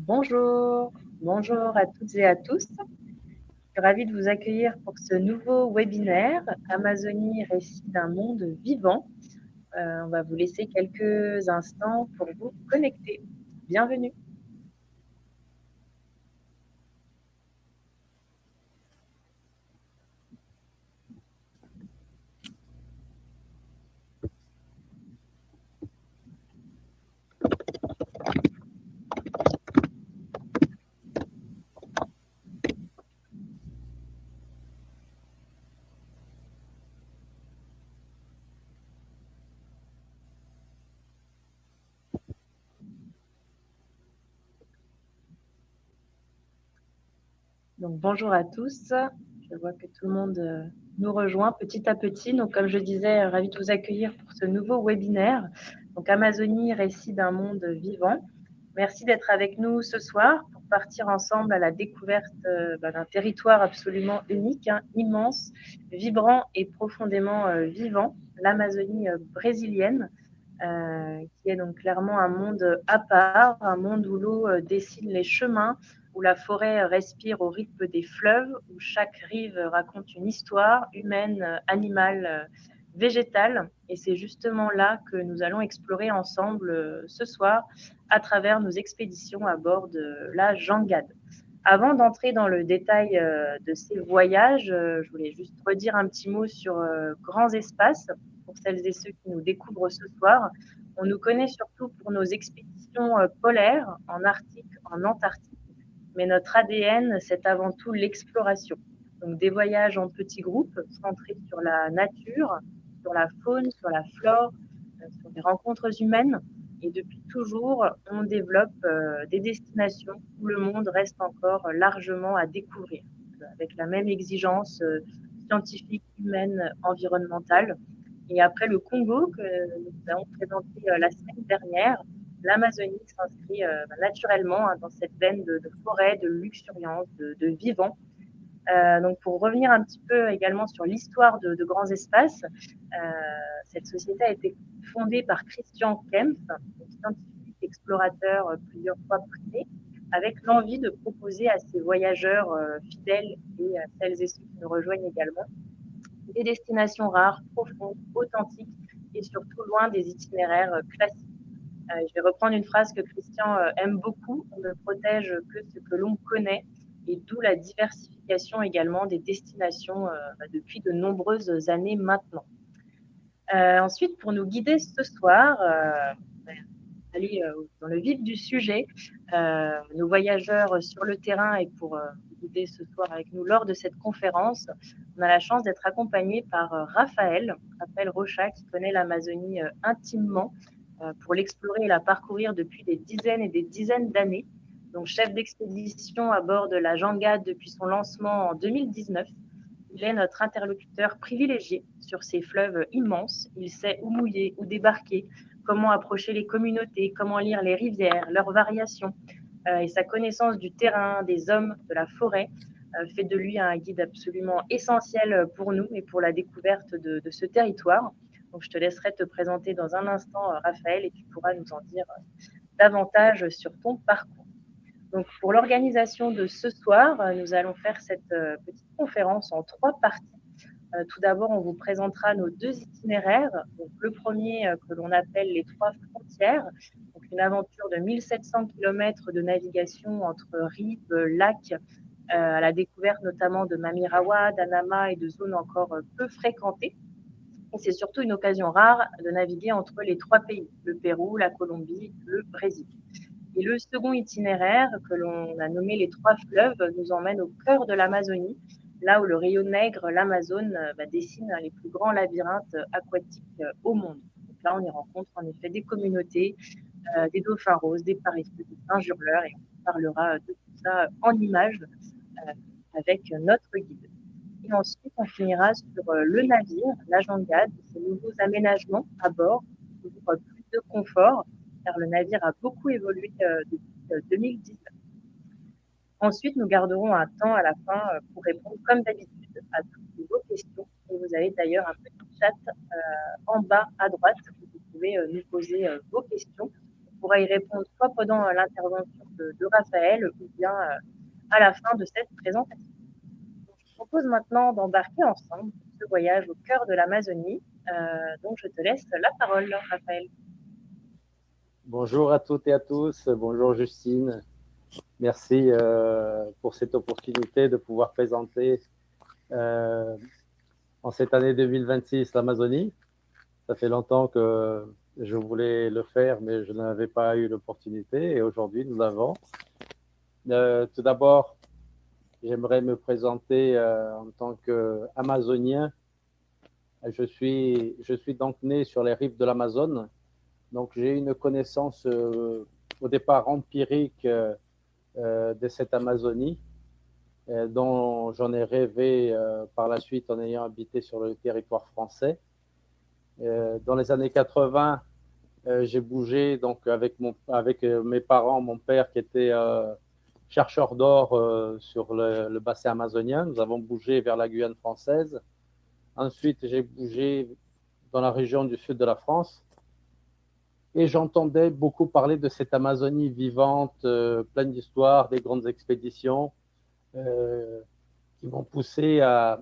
Bonjour, bonjour à toutes et à tous. Je suis ravie de vous accueillir pour ce nouveau webinaire Amazonie, récit d'un monde vivant. On va vous laisser quelques instants pour vous connecter. Bienvenue. Donc, bonjour à tous. Je vois que tout le monde nous rejoint petit à petit. Donc, comme je disais, ravie de vous accueillir pour ce nouveau webinaire. Donc, Amazonie, récit d'un monde vivant. Merci d'être avec nous ce soir pour partir ensemble à la découverte d'un territoire absolument unique, immense, vibrant et profondément vivant, l'Amazonie brésilienne, qui est donc clairement un monde à part, un monde où l'eau dessine les chemins, où la forêt respire au rythme des fleuves, où chaque rive raconte une histoire humaine, animale, végétale. Et c'est justement là que nous allons explorer ensemble ce soir à travers nos expéditions à bord de la Jangade. Avant d'entrer dans le détail de ces voyages, je voulais juste redire un petit mot sur Grands Espaces pour celles et ceux qui nous découvrent ce soir. On nous connaît surtout pour nos expéditions polaires en Arctique, en Antarctique, mais notre ADN, c'est avant tout l'exploration. Donc des voyages en petits groupes centrés sur la nature, sur la faune, sur la flore, sur des rencontres humaines. Et depuis toujours, on développe des destinations où le monde reste encore largement à découvrir, avec la même exigence scientifique, humaine, environnementale. Et après le Congo, que nous avons présenté la semaine dernière, l'Amazonie s'inscrit naturellement dans cette veine de forêt, de luxuriance, de vivant. Donc pour revenir un petit peu également sur l'histoire de Grands Espaces, cette société a été fondée par Christian Kempf, scientifique explorateur plusieurs fois primé, avec l'envie de proposer à ses voyageurs fidèles et à celles et ceux qui nous rejoignent également des destinations rares, profondes, authentiques et surtout loin des itinéraires classiques. Je vais reprendre une phrase que Christian aime beaucoup: on ne protège que ce que l'on connaît, et d'où la diversification également des destinations depuis de nombreuses années maintenant. Ensuite, pour nous guider ce soir, aller dans le vif du sujet, nos voyageurs sur le terrain, et pour vous guider ce soir avec nous lors de cette conférence, on a la chance d'être accompagné par Raphaël Rocha, qui connaît l'Amazonie intimement pour l'explorer et la parcourir depuis des dizaines et des dizaines d'années. Donc, chef d'expédition à bord de la Jangade depuis son lancement en 2019. Il est notre interlocuteur privilégié sur ces fleuves immenses. Il sait où mouiller, où débarquer, comment approcher les communautés, comment lire les rivières, leurs variations. Et sa connaissance du terrain, des hommes, de la forêt, fait de lui un guide absolument essentiel pour nous et pour la découverte de ce territoire. Donc, je te laisserai te présenter dans un instant, Raphaël, et tu pourras nous en dire davantage sur ton parcours. Donc, pour l'organisation de ce soir, nous allons faire cette petite conférence en 3 parties. Tout d'abord, on vous présentera nos 2 itinéraires. Donc, le premier, que l'on appelle les 3 frontières, donc une aventure de 1700 km de navigation entre rives, lacs, à la découverte notamment de Mamirawa, d'Anama et de zones encore peu fréquentées. Et c'est surtout une occasion rare de naviguer entre les 3 pays, le Pérou, la Colombie, le Brésil. Et le second itinéraire, que l'on a nommé les 3 fleuves, nous emmène au cœur de l'Amazonie, là où le Rio Negre, l'Amazone, dessine les plus grands labyrinthes aquatiques au monde. Donc là, on y rencontre en effet des communautés, des dauphins roses, des paresseux, des singes hurleurs, et on parlera de tout ça en images avec notre guide. Et ensuite, on finira sur le navire, la Jangade, ses nouveaux aménagements à bord, pour plus de confort, car le navire a beaucoup évolué depuis 2019. Ensuite, nous garderons un temps à la fin pour répondre, comme d'habitude, à toutes vos questions. Et vous avez d'ailleurs un petit chat en bas à droite où vous pouvez nous poser vos questions. pourra y répondre soit pendant l'intervention de Raphaël ou bien à la fin de cette présentation. Donc, je vous propose maintenant d'embarquer ensemble pour ce voyage au cœur de l'Amazonie. Donc, je te laisse la parole, Raphaël. Bonjour à toutes et à tous. Bonjour Justine. Merci pour cette opportunité de pouvoir présenter en cette année 2026 l'Amazonie. Ça fait longtemps que je voulais le faire, mais je n'avais pas eu l'opportunité. Et aujourd'hui, nous l'avons. Tout d'abord, j'aimerais me présenter en tant qu'Amazonien. Je suis donc né sur les rives de l'Amazone. Donc, j'ai une connaissance au départ empirique de cette Amazonie, dont j'en ai rêvé par la suite en ayant habité sur le territoire français. Dans les années 80, j'ai bougé donc avec mes parents, mon père qui était chercheur d'or sur le bassin amazonien. Nous avons bougé vers la Guyane française. Ensuite, j'ai bougé dans la région du sud de la France. Et j'entendais beaucoup parler de cette Amazonie vivante, pleine d'histoires, des grandes expéditions qui m'ont poussé à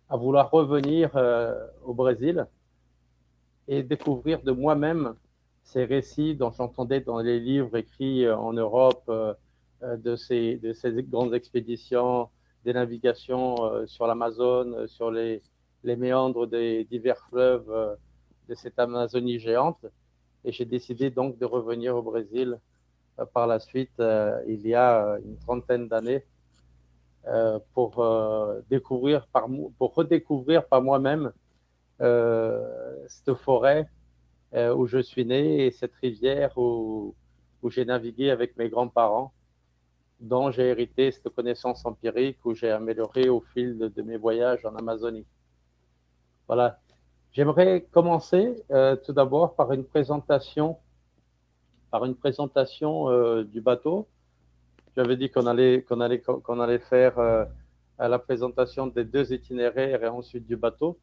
vouloir revenir au Brésil et découvrir de moi-même ces récits dont j'entendais dans les livres écrits en Europe de ces grandes expéditions, des navigations sur l'Amazone, sur les méandres des divers fleuves de cette Amazonie géante. Et j'ai décidé donc de revenir au Brésil par la suite, il y a une trentaine d'années, pour redécouvrir par moi-même cette forêt où je suis né et cette rivière où j'ai navigué avec mes grands-parents, dont j'ai hérité cette connaissance empirique, où j'ai amélioré au fil de mes voyages en Amazonie. Voilà. J'aimerais commencer tout d'abord par une présentation du bateau. J'avais dit qu'on allait faire la présentation des deux itinéraires et ensuite du bateau.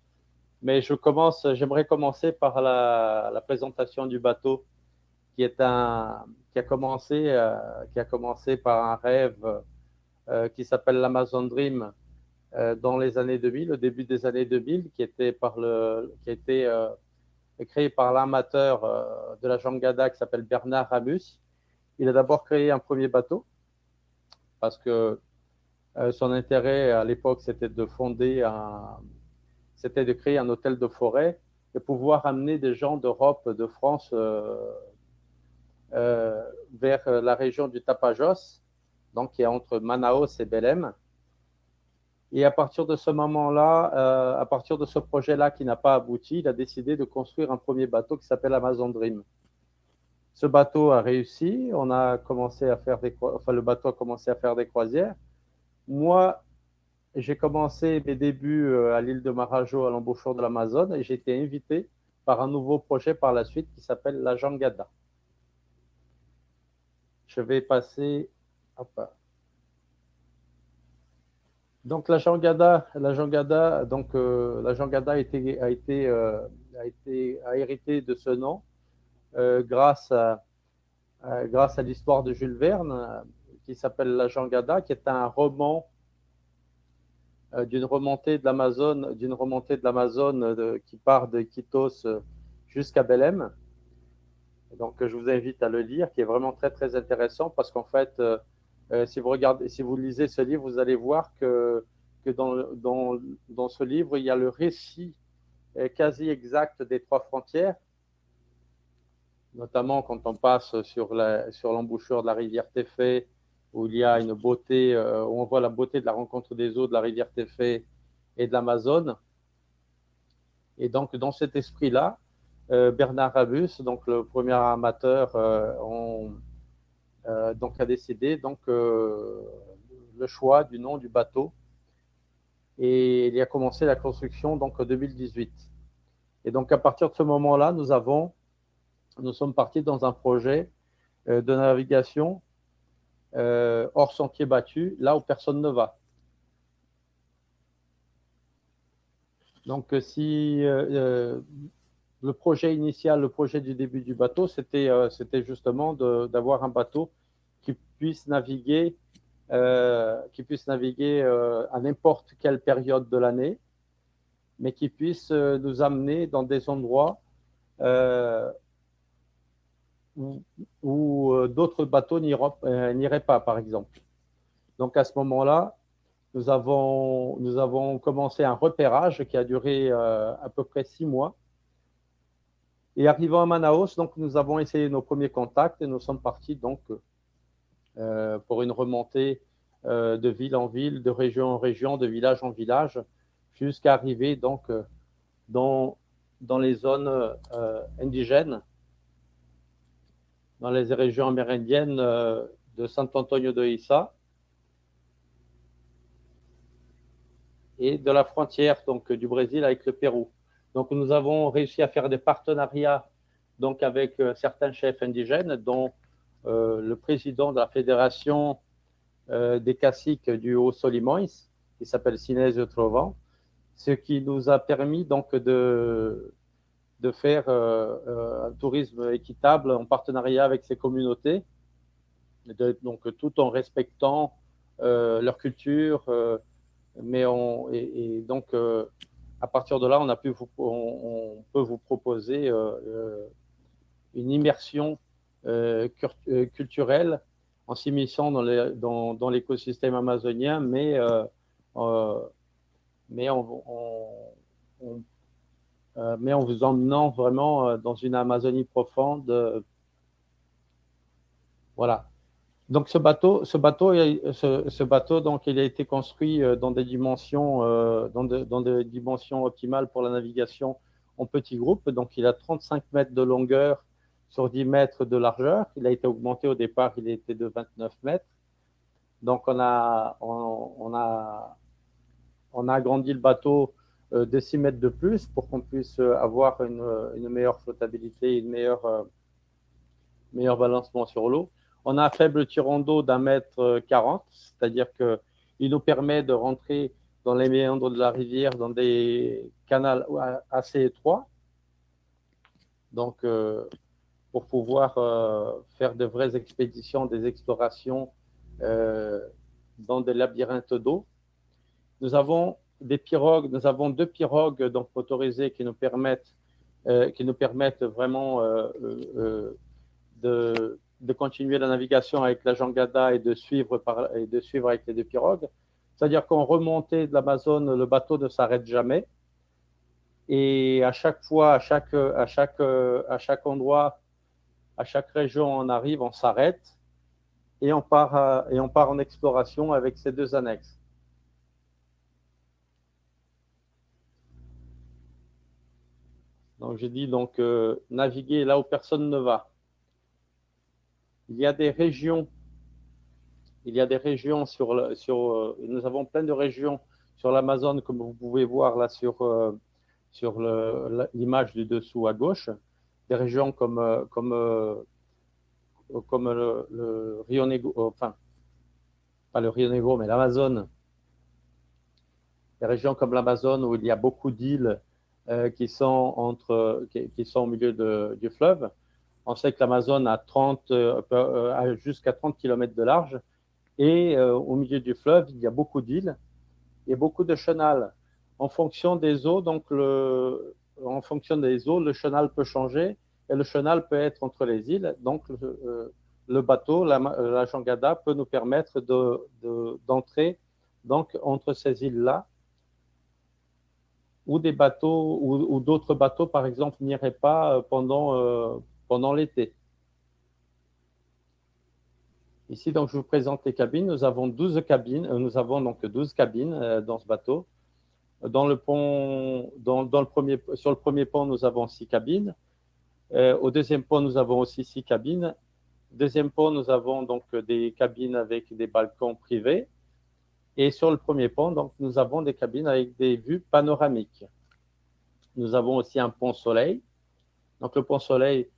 Mais j'aimerais commencer par la présentation du bateau, qui a commencé par un rêve qui s'appelle l'Amazon Dream dans les années 2000, au début des années 2000, qui a été créé par l'amateur de la jangada qui s'appelle Bernard Ramus. Il a d'abord créé un premier bateau parce que son intérêt à l'époque, c'était de créer un hôtel de forêt et pouvoir amener des gens d'Europe, de France, vers la région du Tapajós, donc qui est entre Manaus et Belém. Et à partir de ce moment-là, à partir de ce projet-là qui n'a pas abouti, il a décidé de construire un premier bateau qui s'appelle Amazon Dream. Ce bateau a réussi, le bateau a commencé à faire des croisières. Moi, j'ai commencé mes débuts à l'île de Marajo, à l'embouchure de l'Amazone, et j'ai été invité par un nouveau projet par la suite qui s'appelle la Jangada. Je vais passer. Donc la Jangada a hérité de ce nom grâce à l'histoire de Jules Verne qui s'appelle la Jangada, qui est un roman d'une remontée de l'Amazone qui part de Iquitos jusqu'à Belém. Donc je vous invite à le lire, qui est vraiment très très intéressant parce qu'en fait, si vous lisez ce livre, vous allez voir que dans ce livre, il y a le récit quasi exact des trois frontières, notamment quand on passe sur l'embouchure de la rivière Tefé, où il y a une beauté, où on voit la beauté de la rencontre des eaux de la rivière Tefé et de l'Amazone. Et donc, dans cet esprit-là, Bernard Rabus, donc le premier amateur, donc a décidé le choix du nom du bateau. Et il a commencé la construction donc en 2018. Et donc, à partir de ce moment-là, nous sommes partis dans un projet de navigation hors sentier battu, là où personne ne va. Donc, le projet initial, le projet du début du bateau, c'était justement d'avoir un bateau qui puisse naviguer, à n'importe quelle période de l'année, mais qui puisse nous amener dans des endroits où d'autres bateaux n'iraient pas, par exemple. Donc à ce moment-là, nous avons commencé un repérage qui a duré à peu près 6 mois. Et arrivant à Manaus, donc, nous avons essayé nos premiers contacts et nous sommes partis donc, pour une remontée de ville en ville, de région en région, de village en village, jusqu'à arriver donc, dans les zones indigènes, dans les régions amérindiennes de San Antonio de Issa et de la frontière donc, du Brésil avec le Pérou. Donc, nous avons réussi à faire des partenariats donc, avec certains chefs indigènes, dont le président de la Fédération des caciques du Haut-Solimões, qui s'appelle Sinésio Trovão, ce qui nous a permis donc, de faire un tourisme équitable en partenariat avec ces communautés, donc, tout en respectant leur culture, et donc, à partir de là, on peut vous proposer une immersion culturelle en s'immisçant dans l'écosystème amazonien, mais en vous emmenant vraiment dans une Amazonie profonde. Voilà. Donc ce bateau, donc, il a été construit dans des dimensions optimales pour la navigation en petits groupes. Donc il a 35 mètres de longueur sur 10 mètres de largeur. Il a été augmenté au départ, il était de 29 mètres. Donc on a agrandi le bateau de 6 mètres de plus pour qu'on puisse avoir une meilleure flottabilité, une meilleure balancement sur l'eau. On a un faible tirant d'eau d'1,40 m, c'est-à-dire qu'il nous permet de rentrer dans les méandres de la rivière, dans des canaux assez étroits. Donc, pour pouvoir faire de vraies expéditions, des explorations dans des labyrinthes d'eau. Nous avons deux pirogues donc, motorisées qui nous permettent vraiment de continuer la navigation avec la jangada et de suivre avec les deux pirogues. C'est-à-dire qu'en remontée de l'Amazone, le bateau ne s'arrête jamais. Et à chaque fois, à chaque endroit, à chaque région, on arrive, on s'arrête et on part en exploration avec ces deux annexes. Donc, j'ai dit donc naviguer là où personne ne va. Il y a des régions nous avons plein de régions sur l'Amazone, comme vous pouvez voir là sur l'image du dessous à gauche, des régions comme le Rio Negro, enfin, pas le Rio Negro, mais l'Amazone. Des régions comme l'Amazone où il y a beaucoup d'îles qui sont au milieu du fleuve. On sait que l'Amazone a jusqu'à 30 km de large et au milieu du fleuve, il y a beaucoup d'îles et beaucoup de chenals. En fonction des eaux, le chenal peut changer et le chenal peut être entre les îles. Donc, le bateau, la jangada, peut nous permettre d'entrer donc, entre ces îles-là où d'autres bateaux, par exemple, n'iraient pas pendant l'été. Ici, donc, je vous présente les cabines. Nous avons 12 cabines. Nous avons donc 12 cabines dans ce bateau. Sur le premier pont, nous avons 6 cabines. Au deuxième pont, nous avons aussi 6 cabines. Deuxième pont, nous avons donc des cabines avec des balcons privés. Et sur le premier pont, donc, nous avons des cabines avec des vues panoramiques. Nous avons aussi un pont soleil. Donc, le pont soleil,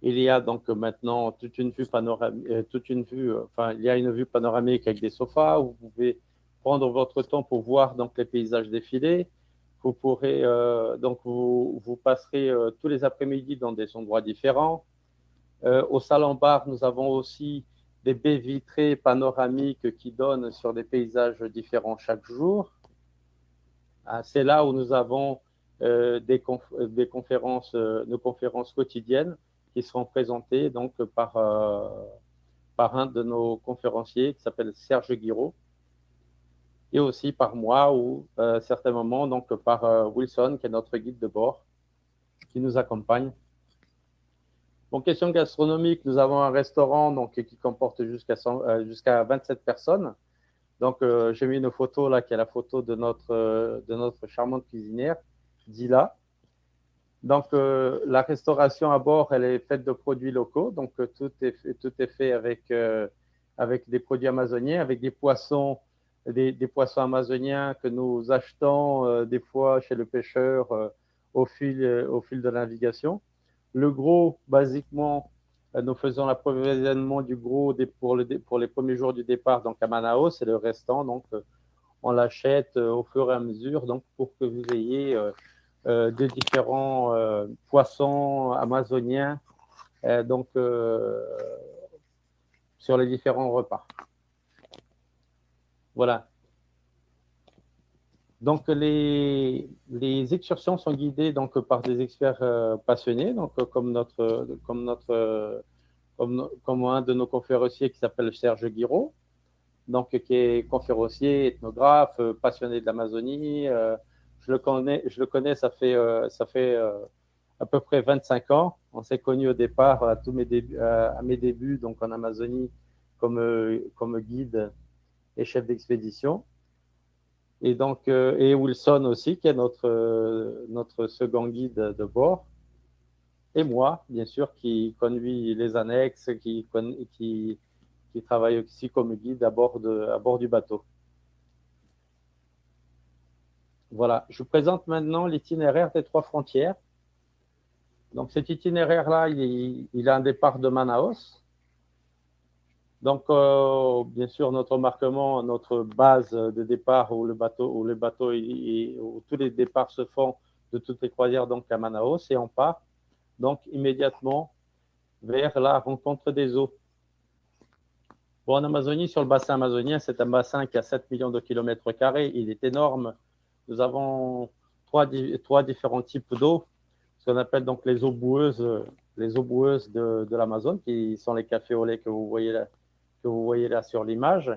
il y a donc maintenant toute une vue panoramique, il y a une vue panoramique avec des sofas où vous pouvez prendre votre temps pour voir donc les paysages défiler. Vous pourrez, donc vous passerez tous les après-midi dans des endroits différents. Au salon bar, nous avons aussi des baies vitrées panoramiques qui donnent sur des paysages différents chaque jour. C'est là où nous avons des conférences, nos conférences quotidiennes qui seront présentées donc par un de nos conférenciers qui s'appelle Serge Guiraud, et aussi par moi ou à certains moments donc par Wilson qui est notre guide de bord qui nous accompagne. En question gastronomique, nous avons un restaurant donc, qui comporte jusqu'à 27 personnes. Donc, j'ai mis une photo là, qui est la photo de notre charmante cuisinière, Dila. Donc, la restauration à bord, elle est faite de produits locaux. Donc, tout est fait avec des produits amazoniens, avec des poissons amazoniens que nous achetons des fois chez le pêcheur au fil de la navigation. Le gros, basiquement, nous faisons l'approvisionnement du gros pour les premiers jours du départ donc à Manaus, et le restant, donc, on l'achète au fur et à mesure donc, pour que vous ayez de différents poissons amazoniens donc, sur les différents repas. Voilà. Donc, les excursions sont guidées donc, par des experts passionnés, donc, comme un de nos conférenciers qui s'appelle Serge Guiraud, donc, qui est conférencier, ethnographe, passionné de l'Amazonie. Je le connais, ça fait à peu près 25 ans. On s'est connus au départ à mes débuts donc, en Amazonie comme guide et chef d'expédition. Et donc, et Wilson aussi, qui est notre second guide de bord. Et moi, bien sûr, qui conduis les annexes, qui travaille aussi comme guide à bord du bateau. Voilà, je vous présente maintenant l'itinéraire des 3 frontières. Donc, cet itinéraire-là, il a un départ de Manaus. Donc, bien sûr, notre embarquement, notre base de départ où où tous les départs se font de toutes les croisières donc à Manaus, et on part donc immédiatement vers la rencontre des eaux. Bon, en Amazonie, sur le bassin amazonien, c'est un bassin qui a 7 millions de kilomètres carrés. Il est énorme. Nous avons trois différents types d'eau, ce qu'on appelle donc les eaux boueuses de l'Amazone, qui sont les cafés au lait que vous voyez là sur l'image.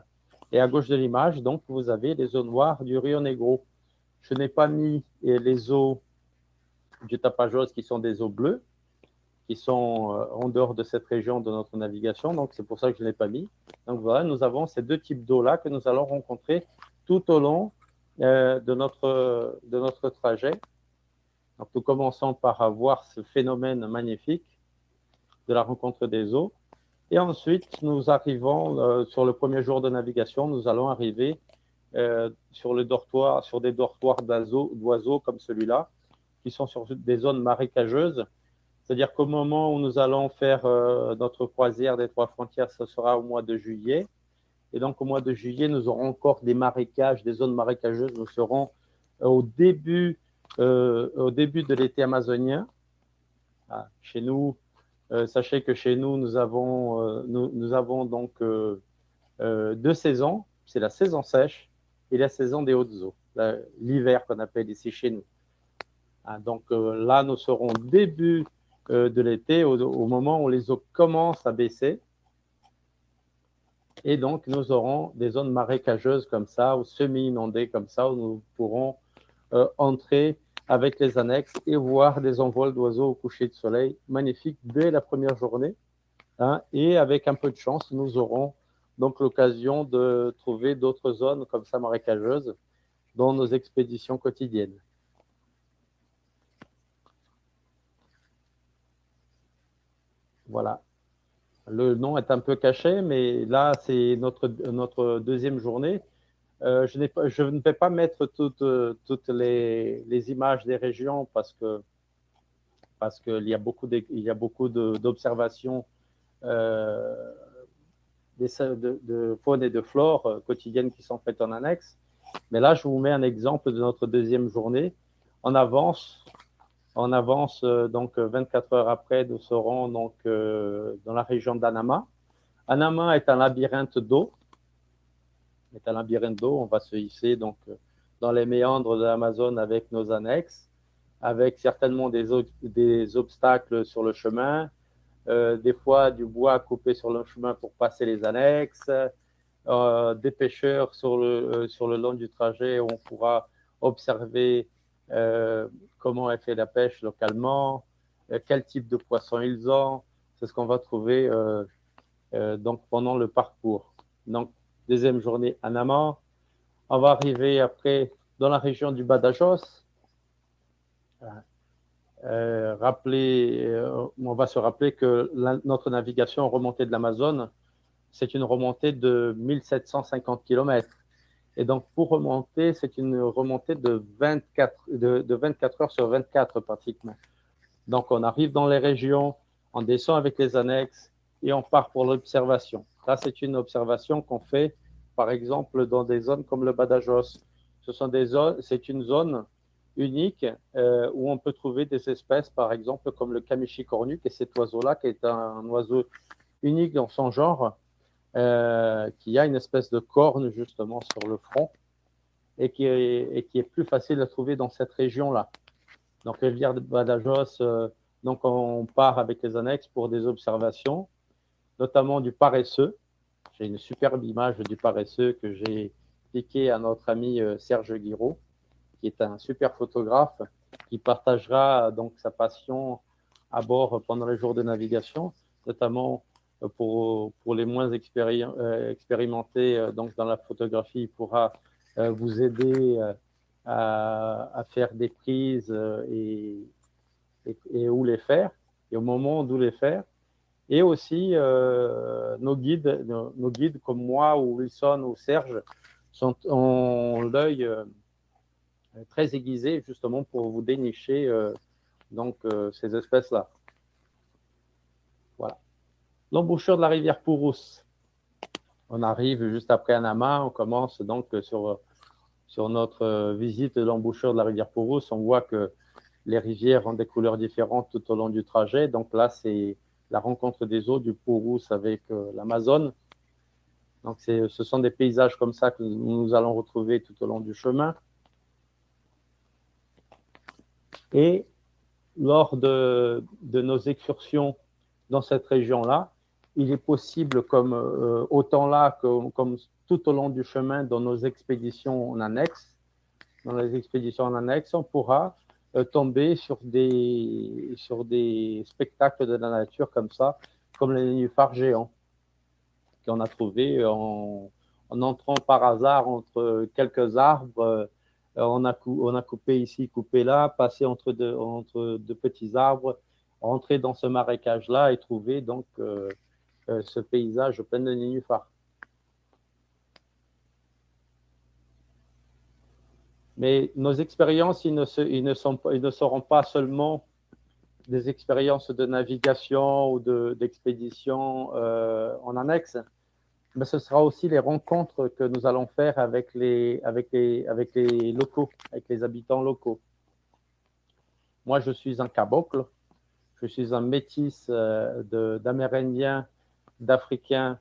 Et à gauche de l'image, donc, vous avez les eaux noires du Rio Negro. Je n'ai pas mis les eaux du Tapajós, qui sont des eaux bleues, qui sont en dehors de cette région de notre navigation. Donc, c'est pour ça que je ne l'ai pas mis. Donc, voilà, nous avons ces 2 types d'eau-là que nous allons rencontrer tout au long de notre trajet. Donc, nous commençons par voir ce phénomène magnifique de la rencontre des eaux. Et ensuite, nous arrivons sur le premier jour de navigation, nous allons arriver sur des dortoirs d'oiseaux comme celui-là, qui sont sur des zones marécageuses. C'est-à-dire qu'au moment où nous allons faire notre croisière des 3 frontières, ce sera au mois de juillet. Et donc, au mois de juillet, nous aurons encore des marécages, des zones marécageuses. Nous serons au début de l'été amazonien. Chez nous, sachez que chez nous, nous avons donc 2 saisons. C'est la saison sèche et la saison des hautes eaux, l'hiver qu'on appelle ici chez nous. Donc là, nous serons début de l'été, au moment où les eaux commencent à baisser. Et donc, nous aurons des zones marécageuses comme ça, ou semi-inondées comme ça, où nous pourrons entrer avec les annexes et voir des envols d'oiseaux au coucher de soleil magnifiques dès la première journée. Et avec un peu de chance, nous aurons donc l'occasion de trouver d'autres zones comme ça marécageuses dans nos expéditions quotidiennes. Voilà. Le nom est un peu caché, mais là, c'est notre 2e journée. Je ne vais pas mettre toutes les images des régions parce qu'il y a beaucoup d'observations de faune et de flore quotidiennes qui sont faites en annexe. Mais là, je vous mets un exemple de notre 2e journée on avance. Donc 24 heures après, nous serons donc dans la région d'Anama. Anama est un labyrinthe d'eau. On va se hisser donc dans les méandres de l'Amazone avec nos annexes, avec certainement des obstacles sur le chemin, des fois du bois coupé sur le chemin pour passer les annexes, des pêcheurs sur le long du trajet où on pourra observer comment est fait la pêche localement, quel type de poissons ils ont. C'est ce qu'on va trouver donc pendant le parcours. Donc, deuxième journée à Nama. On va arriver après dans la région du Badajoz. On va se rappeler que notre navigation remontée de l'Amazone, c'est une remontée de 1750 km. Et donc, pour remonter, c'est une remontée de 24 heures sur 24 pratiquement. Donc, on arrive dans les régions, on descend avec les annexes et on part pour l'observation. Là, c'est une observation qu'on fait, par exemple, dans des zones comme le Badajoz. C'est une zone unique où on peut trouver des espèces, par exemple, comme le Kamichi cornu, qui est cet oiseau-là, qui est un oiseau unique dans son genre, qui a une espèce de corne justement sur le front et qui est plus facile à trouver dans cette région-là. Donc, rivière de Badajoz, donc on part avec les annexes pour des observations, notamment du paresseux. J'ai une superbe image du paresseux que j'ai piqué à notre ami Serge Guiraud, qui est un super photographe, qui partagera donc sa passion à bord pendant les jours de navigation, notamment pour les moins expérimentés donc dans la photographie, il pourra vous aider à faire des prises et où les faire, et au moment d'où les faire. Et aussi, nos guides comme moi ou Wilson ou Serge ont l'œil très aiguisé justement pour vous dénicher ces espèces-là. Voilà. L'embouchure de la rivière Purus. On arrive juste après Anama, on commence donc sur notre visite de l'embouchure de la rivière Purus. On voit que les rivières ont des couleurs différentes tout au long du trajet. Donc là, c'est la rencontre des eaux du Purus avec l'Amazone. Donc ce sont des paysages comme ça que nous allons retrouver tout au long du chemin. Et lors de nos excursions dans cette région-là, il est possible, comme autant là que comme tout au long du chemin dans nos expéditions en annexe, on pourra tomber sur des spectacles de la nature comme ça, comme les nénuphars géants qu'on a trouvés en entrant par hasard entre quelques arbres. On a coupé ici, coupé là, passé entre deux petits arbres, rentré dans ce marécage-là et trouvé donc ce paysage plein de nénuphars. Mais nos expériences, ils ne seront pas seulement des expériences de navigation ou d'expédition en annexe, mais ce sera aussi les rencontres que nous allons faire avec les locaux, avec les habitants locaux. Moi, je suis un caboclo, je suis un métis d'Amérindiens, d'Africains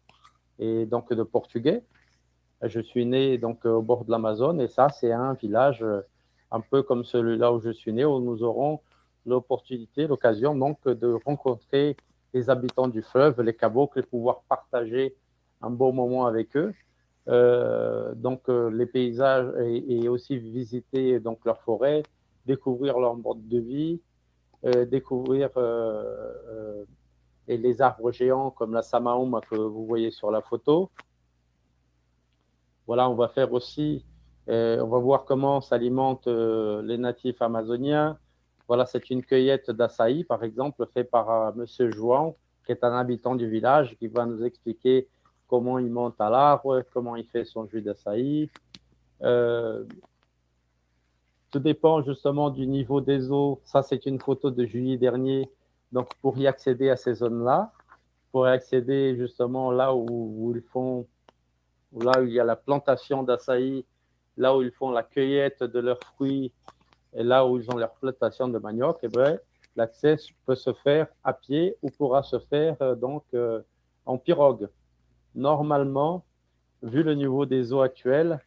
et donc de Portugais. Je suis né donc au bord de l'Amazone et ça, c'est un village un peu comme celui-là où je suis né, où nous aurons l'occasion donc de rencontrer les habitants du fleuve, les cabocles, et pouvoir partager un beau moment avec eux. Les paysages et aussi visiter donc leur forêt, découvrir leur mode de vie, découvrir et les arbres géants comme la samaoum que vous voyez sur la photo. Voilà, on va faire aussi, on va voir comment s'alimentent les natifs amazoniens. Voilà, c'est une cueillette d'açaï, par exemple, faite par Monsieur Jouan, qui est un habitant du village, qui va nous expliquer comment il monte à l'arbre, comment il fait son jus d'açaï. Tout dépend justement du niveau des eaux. Ça, c'est une photo de juillet dernier. Donc, pour y accéder à ces zones-là, pour y accéder justement là où il y a la plantation d'açaï, là où ils font la cueillette de leurs fruits et là où ils ont leur plantation de manioc, eh bien, l'accès peut se faire à pied ou pourra se faire en pirogue. Normalement, vu le niveau des eaux actuelles,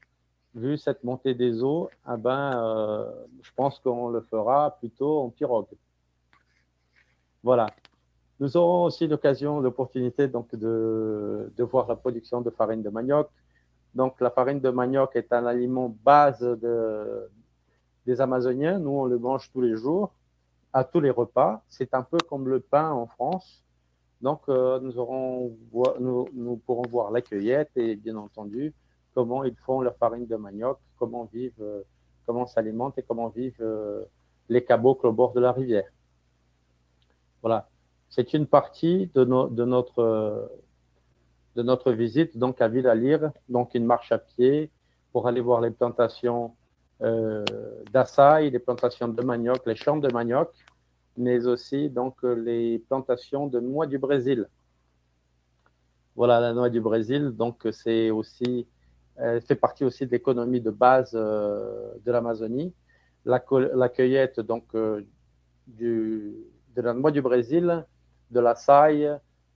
vu cette montée des eaux, je pense qu'on le fera plutôt en pirogue. Voilà. Nous aurons aussi l'opportunité de voir la production de farine de manioc. Donc, la farine de manioc est un aliment base des Amazoniens. Nous, on le mange tous les jours, à tous les repas. C'est un peu comme le pain en France. Donc, nous pourrons voir la cueillette et bien entendu, comment ils font leur farine de manioc, comment s'alimentent et comment vivent les cabocles au bord de la rivière. Voilà. C'est une partie de notre visite donc à Villalibre, donc une marche à pied pour aller voir les plantations d'açaï, les plantations de manioc, les champs de manioc, mais aussi donc les plantations de noix du Brésil. Voilà, la noix du Brésil, donc c'est aussi fait partie aussi de l'économie de base de l'Amazonie. La cueillette donc de la noix du Brésil, de l'açaï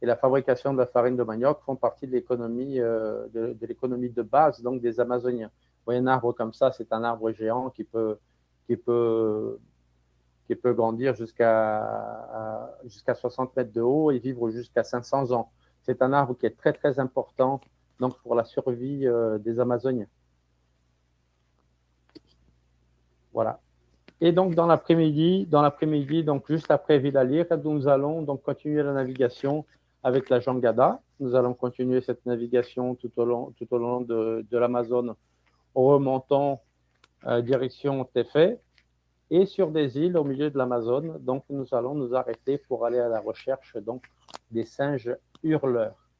et la fabrication de la farine de manioc font partie de l'économie de base donc des Amazoniens. Vous voyez, un arbre comme ça, c'est un arbre géant qui peut grandir jusqu'à 60 mètres de haut et vivre jusqu'à 500 ans. C'est un arbre qui est très très important donc pour la survie des Amazoniens. Voilà. Et donc dans l'après-midi, donc juste après Villalibre, nous allons donc continuer la navigation avec la jangada. Nous allons continuer cette navigation tout au long de l'Amazone, en remontant direction Tefé. Et sur des îles au milieu de l'Amazone, donc nous allons nous arrêter pour aller à la recherche donc des singes hurleurs.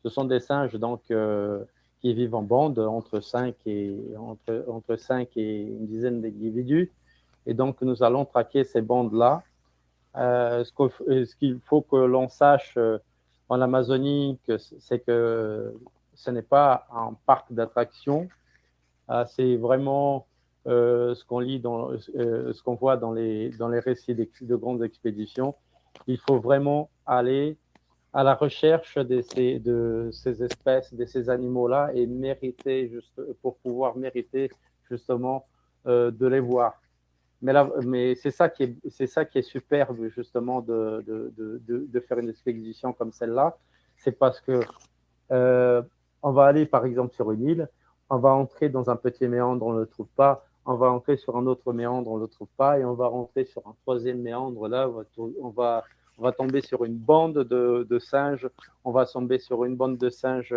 Ce sont des singes donc qui vivent en bande entre 5 et une dizaine d'individus. Et donc nous allons traquer ces bandes-là. Ce qu'il faut que l'on sache en Amazonie, c'est que ce n'est pas un parc d'attractions. C'est vraiment ce qu'on lit, ce qu'on voit dans les récits de grandes expéditions. Il faut vraiment aller à la recherche de ces espèces, de ces animaux-là et pour pouvoir mériter justement de les voir. Mais c'est ça qui est superbe justement de faire une expédition comme celle-là. C'est parce que on va aller par exemple sur une île, on va entrer dans un petit méandre, on ne le trouve pas, on va entrer sur un autre méandre, on ne le trouve pas, et on va rentrer sur un troisième méandre, là, on va tomber sur une bande de singes, on va tomber sur une bande de singes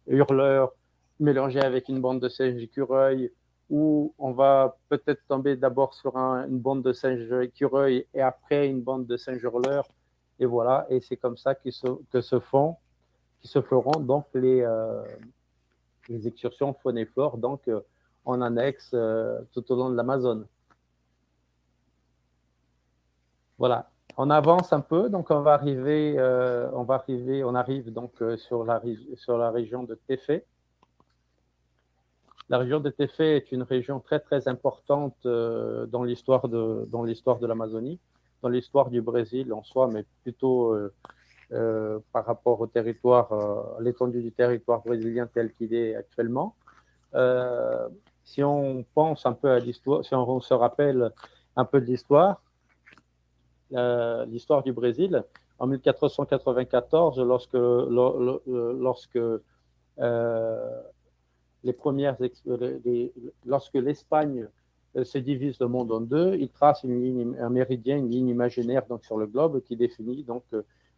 hurleurs mélangée avec une bande de singes écureuils, ou on va peut-être tomber d'abord sur une bande de singes écureuils et après une bande de singes hurleurs, et voilà, et c'est comme ça qui se feront donc les excursions faune et flore donc en annexe tout au long de l'Amazone. Voilà. On avance un peu, donc on arrive donc sur la région de Tefé. La région de Tefé est une région très très importante dans l'histoire de l'Amazonie, dans l'histoire du Brésil en soi, mais plutôt par rapport au territoire, l'étendue du territoire brésilien tel qu'il est actuellement. Si on pense un peu à l'histoire, si on se rappelle un peu de l'histoire du Brésil, en 1494, lorsque l'Espagne se divise le monde en deux, il trace un méridien, une ligne imaginaire donc, sur le globe qui définit donc,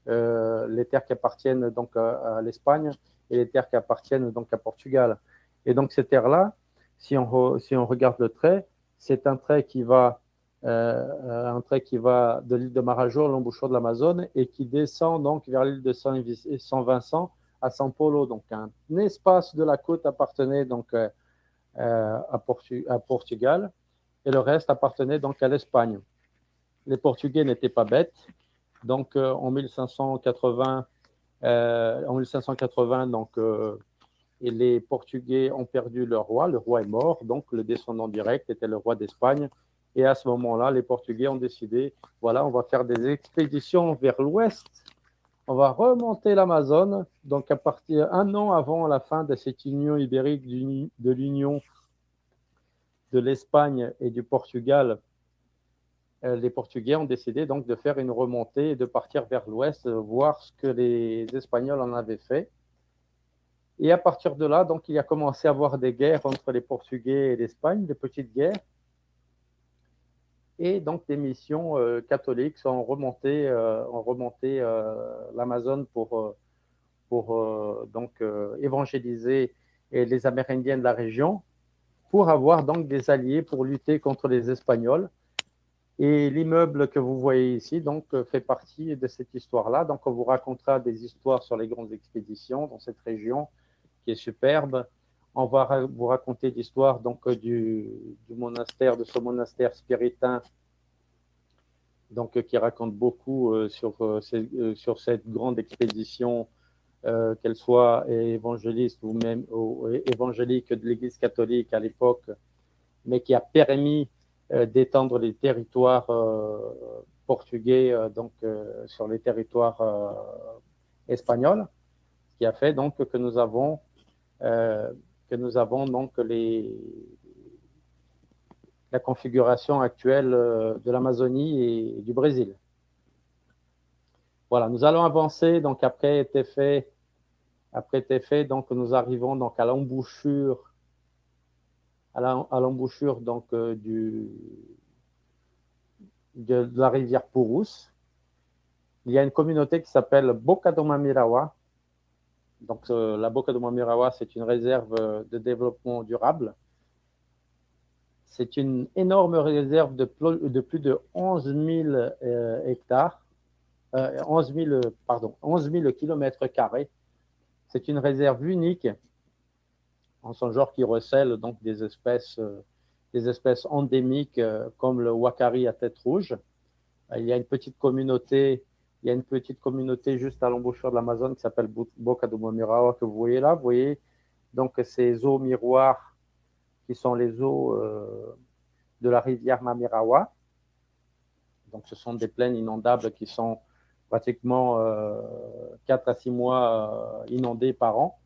les terres qui appartiennent donc, à l'Espagne et les terres qui appartiennent donc, à Portugal. Et donc ces terres-là, si on regarde le trait, c'est un trait qui va de l'île de Marajoara, l'embouchure de l'Amazone, et qui descend donc vers l'île de San Vincent à São Paulo. Donc un espace de la côte appartenait donc à Portugal, et le reste appartenait donc à l'Espagne. Les Portugais n'étaient pas bêtes, donc en 1580, donc et les Portugais ont perdu leur roi. Le roi est mort, donc le descendant direct était le roi d'Espagne. Et à ce moment-là, les Portugais ont décidé, voilà, on va faire des expéditions vers l'ouest. On va remonter l'Amazone. Donc, à partir un an avant la fin de cette union ibérique, de l'union de l'Espagne et du Portugal, les Portugais ont décidé donc de faire une remontée et de partir vers l'ouest, voir ce que les Espagnols en avaient fait. Et à partir de là, donc, il a commencé à avoir des guerres entre les Portugais et l'Espagne, des petites guerres. Et donc, des missions catholiques ont remonté l'Amazone pour évangéliser les Amérindiens de la région, pour avoir donc des alliés pour lutter contre les Espagnols. Et l'immeuble que vous voyez ici donc, fait partie de cette histoire-là. Donc, on vous racontera des histoires sur les grandes expéditions dans cette région qui est superbe. On va vous raconter l'histoire donc, du monastère, de ce monastère spiritain, donc, qui raconte beaucoup sur cette grande expédition, qu'elle soit évangéliste ou même évangélique de l'Église catholique à l'époque, mais qui a permis d'étendre les territoires portugais sur les territoires espagnols, ce qui a fait donc que nous avons donc la configuration actuelle de l'Amazonie et du Brésil. Voilà, nous allons avancer. Donc après Tefé, donc nous arrivons donc à l'embouchure donc de la rivière Purus. Il y a une communauté qui s'appelle Boca do Mamirawa. Donc la Boca do Mamirawa, c'est une réserve de développement durable. C'est une énorme réserve de plus de 11 000 hectares, 11 000 kilomètres carrés. C'est une réserve unique en son genre qui recèle donc des espèces endémiques comme le wakari à tête rouge. Il y a une petite communauté juste à l'embouchure de l'Amazone qui s'appelle Boca do Mamirawa que vous voyez là. Vous voyez donc ces eaux miroirs qui sont les eaux de la rivière Mamirawa. Donc ce sont des plaines inondables qui sont pratiquement 4 à 6 mois inondées par an.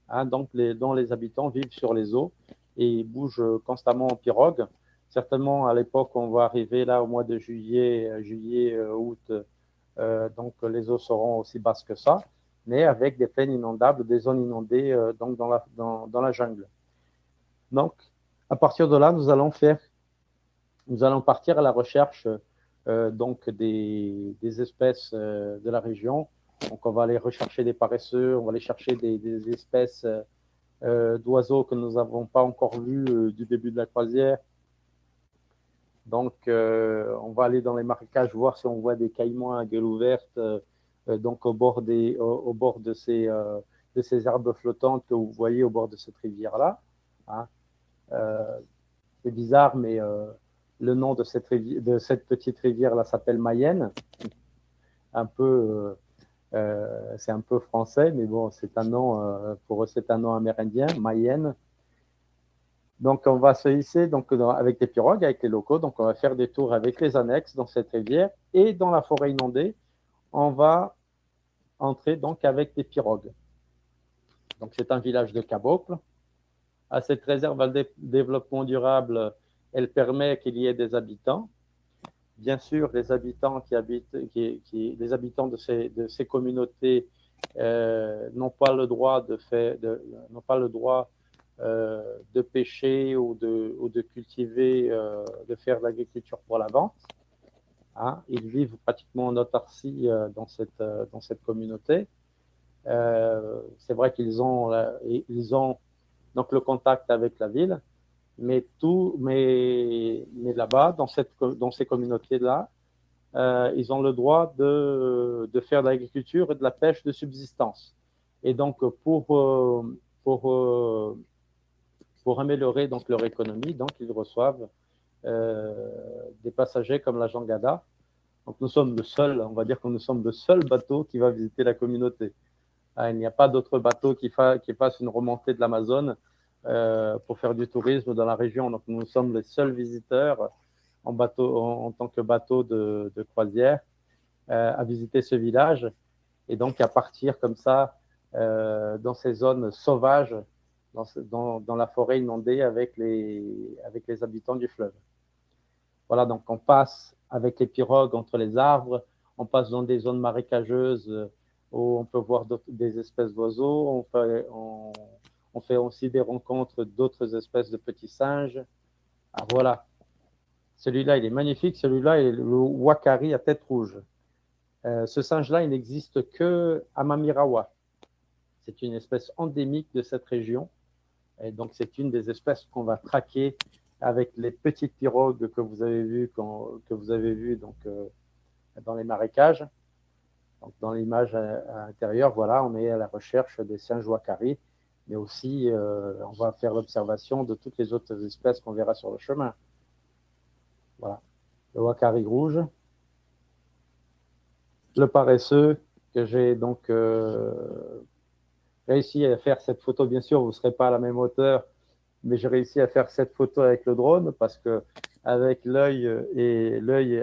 Hein, donc dont les habitants vivent sur les eaux et bougent constamment en pirogue. Certainement, à l'époque, on va arriver là au mois de juillet, août, donc les eaux seront aussi basses que ça, mais avec des plaines inondables, des zones inondées donc dans la jungle. Donc, à partir de là, nous allons partir à la recherche donc des espèces de la région. Donc, on va aller rechercher des paresseux, on va aller chercher des espèces d'oiseaux que nous n'avons pas encore vus du début de la croisière. Donc, on va aller dans les marécages voir si on voit des caïmans à gueule ouverte donc au bord de ces herbes flottantes que vous voyez au bord de cette rivière-là. Hein. C'est bizarre, mais le nom de cette petite rivière-là s'appelle Mayenne. C'est un peu français, mais bon, c'est un nom, pour eux, c'est un nom amérindien, Mayenne. Donc, on va se hisser donc, avec des pirogues, avec les locaux. Donc, on va faire des tours avec les annexes dans cette rivière. Et dans la forêt inondée, on va entrer donc avec des pirogues. Donc, c'est un village de cabocles. À cette réserve à développement durable, elle permet qu'il y ait des habitants. Bien sûr, les habitants les habitants de ces communautés n'ont pas le droit de pêcher ou de cultiver, de faire de l'agriculture pour la vente. Hein. Ils vivent pratiquement en autarcie dans cette communauté. C'est vrai qu'ils ont donc le contact avec la ville, mais là-bas, dans ces communautés-là, ils ont le droit de faire de l'agriculture et de la pêche de subsistance. Et donc, pour améliorer donc leur économie, donc ils reçoivent des passagers comme la jangada. Donc nous sommes on va dire que nous sommes le seul bateau qui va visiter la communauté. Il n'y a pas d'autres bateaux qui fassent une remontée de l'Amazone pour faire du tourisme dans la région. Donc, nous sommes les seuls visiteurs en tant que bateau de croisière à visiter ce village et donc à partir comme ça dans ces zones sauvages, dans la forêt inondée avec les habitants du fleuve. Voilà, donc on passe avec les pirogues entre les arbres, on passe dans des zones marécageuses où on peut voir des espèces d'oiseaux, on fait aussi des rencontres d'autres espèces de petits singes. Ah, voilà, celui-là, il est magnifique, celui-là, il est le Wakari à tête rouge. Ce singe-là, il n'existe qu'à Mamirawa. C'est une espèce endémique de cette région. Et donc, c'est une des espèces qu'on va traquer avec les petites pirogues que vous avez vues donc, dans les marécages. Donc, dans l'image à l'intérieur, voilà, on est à la recherche des singes Wakari, mais aussi on va faire l'observation de toutes les autres espèces qu'on verra sur le chemin. Voilà, le Wakari rouge. Le paresseux, que j'ai donc réussi à faire cette photo. Bien sûr, vous ne serez pas à la même hauteur, mais j'ai réussi à faire cette photo avec le drone parce que avec l'œil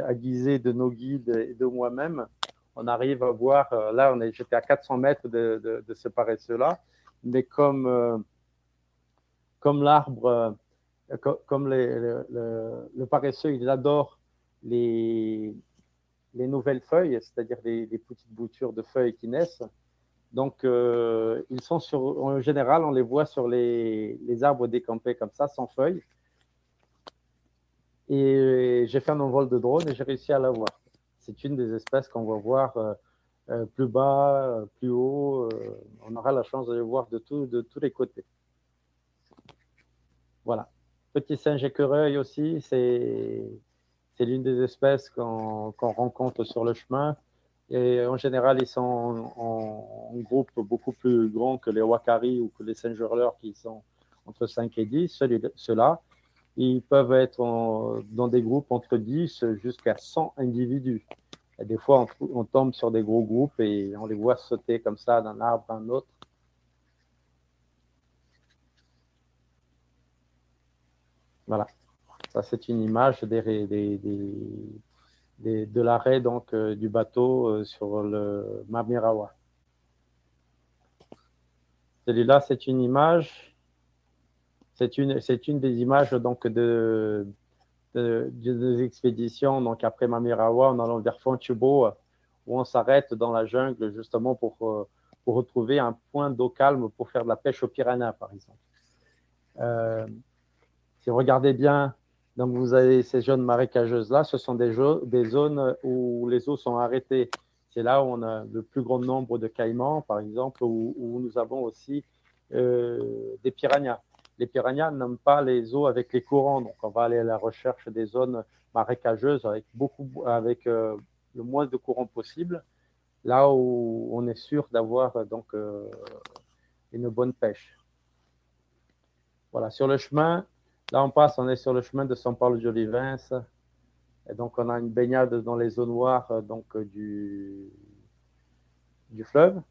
aiguisé de nos guides et de moi-même, on arrive à voir. Là, j'étais à 400 mètres de ce paresseux-là, mais comme l'arbre, comme le paresseux, il adore les nouvelles feuilles, c'est-à-dire les petites boutures de feuilles qui naissent. Donc, ils sont en général, on les voit sur les arbres décampés comme ça, sans feuilles. Et j'ai fait un envol de drone et j'ai réussi à la voir. C'est une des espèces qu'on va voir plus bas, plus haut. On aura la chance de les voir de tous les côtés. Voilà. Petit singe écureuil aussi, c'est l'une des espèces qu'on rencontre sur le chemin. Et en général, ils sont en groupe beaucoup plus grand que les Wakari ou que les singes hurleurs qui sont entre 5 et 10. Ceux-là, ils peuvent être dans des groupes entre 10 jusqu'à 100 individus. Et des fois, on tombe sur des gros groupes et on les voit sauter comme ça d'un arbre à un autre. Voilà. Ça, c'est une image de l'arrêt donc du bateau sur le Mamirawa. Celui-là, c'est une image, c'est une des images donc des expéditions donc après Mamirawa en allant vers Fonchubo où on s'arrête dans la jungle justement pour retrouver un point d'eau calme pour faire de la pêche aux piranhas par exemple. Si vous regardez bien, donc vous avez ces zones marécageuses-là, ce sont des zones où les eaux sont arrêtées. C'est là où on a le plus grand nombre de caïmans, par exemple, où nous avons aussi des piranhas. Les piranhas n'aiment pas les eaux avec les courants, donc on va aller à la recherche des zones marécageuses avec le moins de courant possible, là où on est sûr d'avoir donc une bonne pêche. Voilà, sur le chemin, là, on est sur le chemin de São Paulo de Olivença. Et donc, on a une baignade dans les eaux noires du fleuve.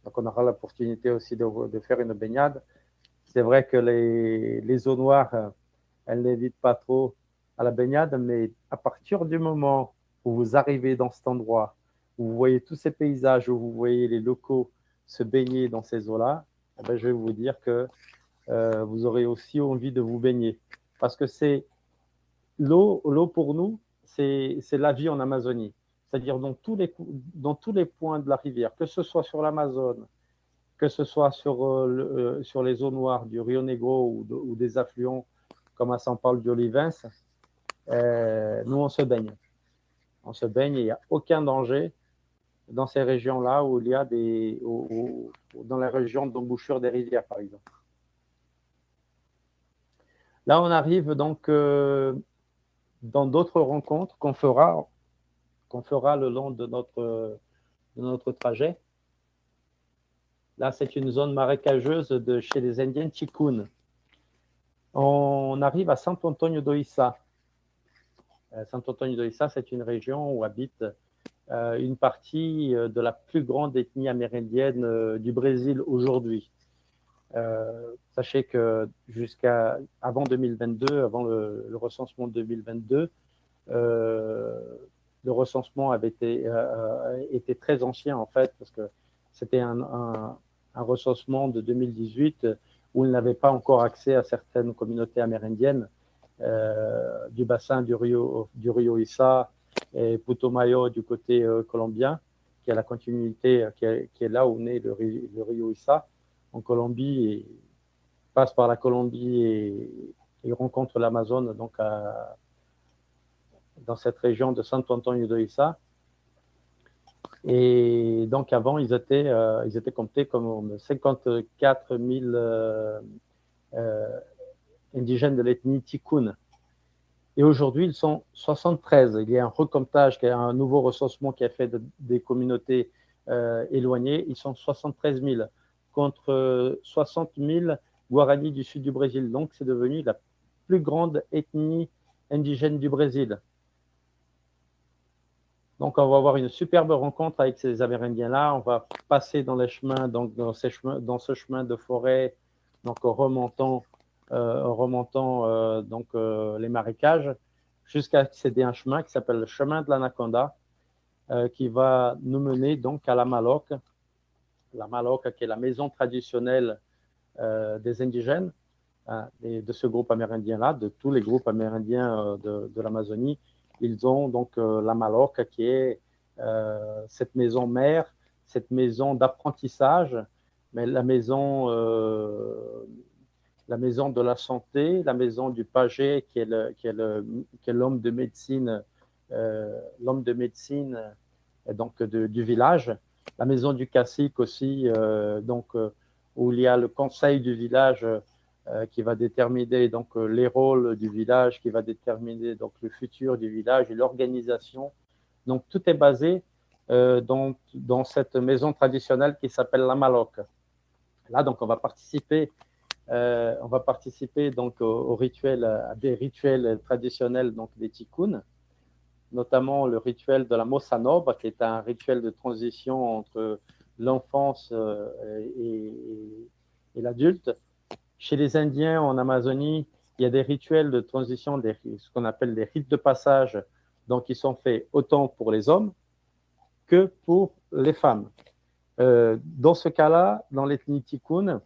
Donc, on aura l'opportunité aussi de faire une baignade. C'est vrai que les eaux noires, elles n'évitent pas trop à la baignade, mais à partir du moment où vous arrivez dans cet endroit, où vous voyez tous ces paysages, où vous voyez les locaux se baigner dans ces eaux-là, eh bien, je vais vous dire que vous aurez aussi envie de vous baigner. Parce que c'est l'eau pour nous, c'est la vie en Amazonie. C'est-à-dire dans tous les points de la rivière, que ce soit sur l'Amazone, que ce soit sur les eaux noires du Rio Negro ou des affluents comme à São Paulo de Olivença, nous on se baigne. On se baigne et il n'y a aucun danger dans ces régions-là où il y a dans les régions d'embouchure des rivières, par exemple. Là, on arrive donc dans d'autres rencontres qu'on fera le long de notre trajet. Là, c'est une zone marécageuse de chez les Indiens Chikun. On arrive à Santo Antônio do Issa. Santo Antônio do Issa, c'est une région où habitent une partie de la plus grande ethnie amérindienne du Brésil aujourd'hui. Sachez que jusqu'à avant 2022, avant le recensement de 2022, le recensement avait été très ancien en fait, parce que c'était un recensement de 2018 où il n'avait pas encore accès à certaines communautés amérindiennes du bassin du Rio Issa et Putumayo du côté colombien, qui est la continuité, qui est là où naît le Rio Issa en Colombie, et passe par la Colombie et rencontre l'Amazone donc dans cette région de Santo Antonio de Issa. Et donc avant, ils étaient comptés comme 54 000 indigènes de l'ethnie Ticoun. Et aujourd'hui, ils sont 73. Il y a un recomptage, un nouveau recensement qui a fait des communautés éloignées. Ils sont 73 000 contre 60 000 Guarani du sud du Brésil. Donc, c'est devenu la plus grande ethnie indigène du Brésil. Donc, on va avoir une superbe rencontre avec ces Amérindiens-là. On va passer dans les chemins, donc dans ce chemin de forêt, donc en remontant les marécages, jusqu'à accéder à un chemin qui s'appelle le chemin de l'Anaconda, qui va nous mener donc à la Maloc. La Maloc, qui est la maison traditionnelle des indigènes, de ce groupe amérindien-là, de tous les groupes amérindiens de l'Amazonie. Ils ont donc la Maloc, qui est cette maison mère, cette maison d'apprentissage, mais la maison de la santé, la maison du pagé, qui est l'homme de médecine, donc du village, la maison du cacique aussi, où il y a le conseil du village qui va déterminer donc les rôles du village, qui va déterminer donc le futur du village et l'organisation. Donc tout est basé dans cette maison traditionnelle qui s'appelle la Maloc. Là, donc on va participer donc à des rituels traditionnels donc des Ticoun, notamment le rituel de la Mossa Nova, qui est un rituel de transition entre l'enfance et l'adulte. Chez les Indiens en Amazonie, il y a des rituels de transition, ce qu'on appelle des rites de passage, donc qui sont faits autant pour les hommes que pour les femmes. Dans ce cas-là, dans l'ethnie Ticoun,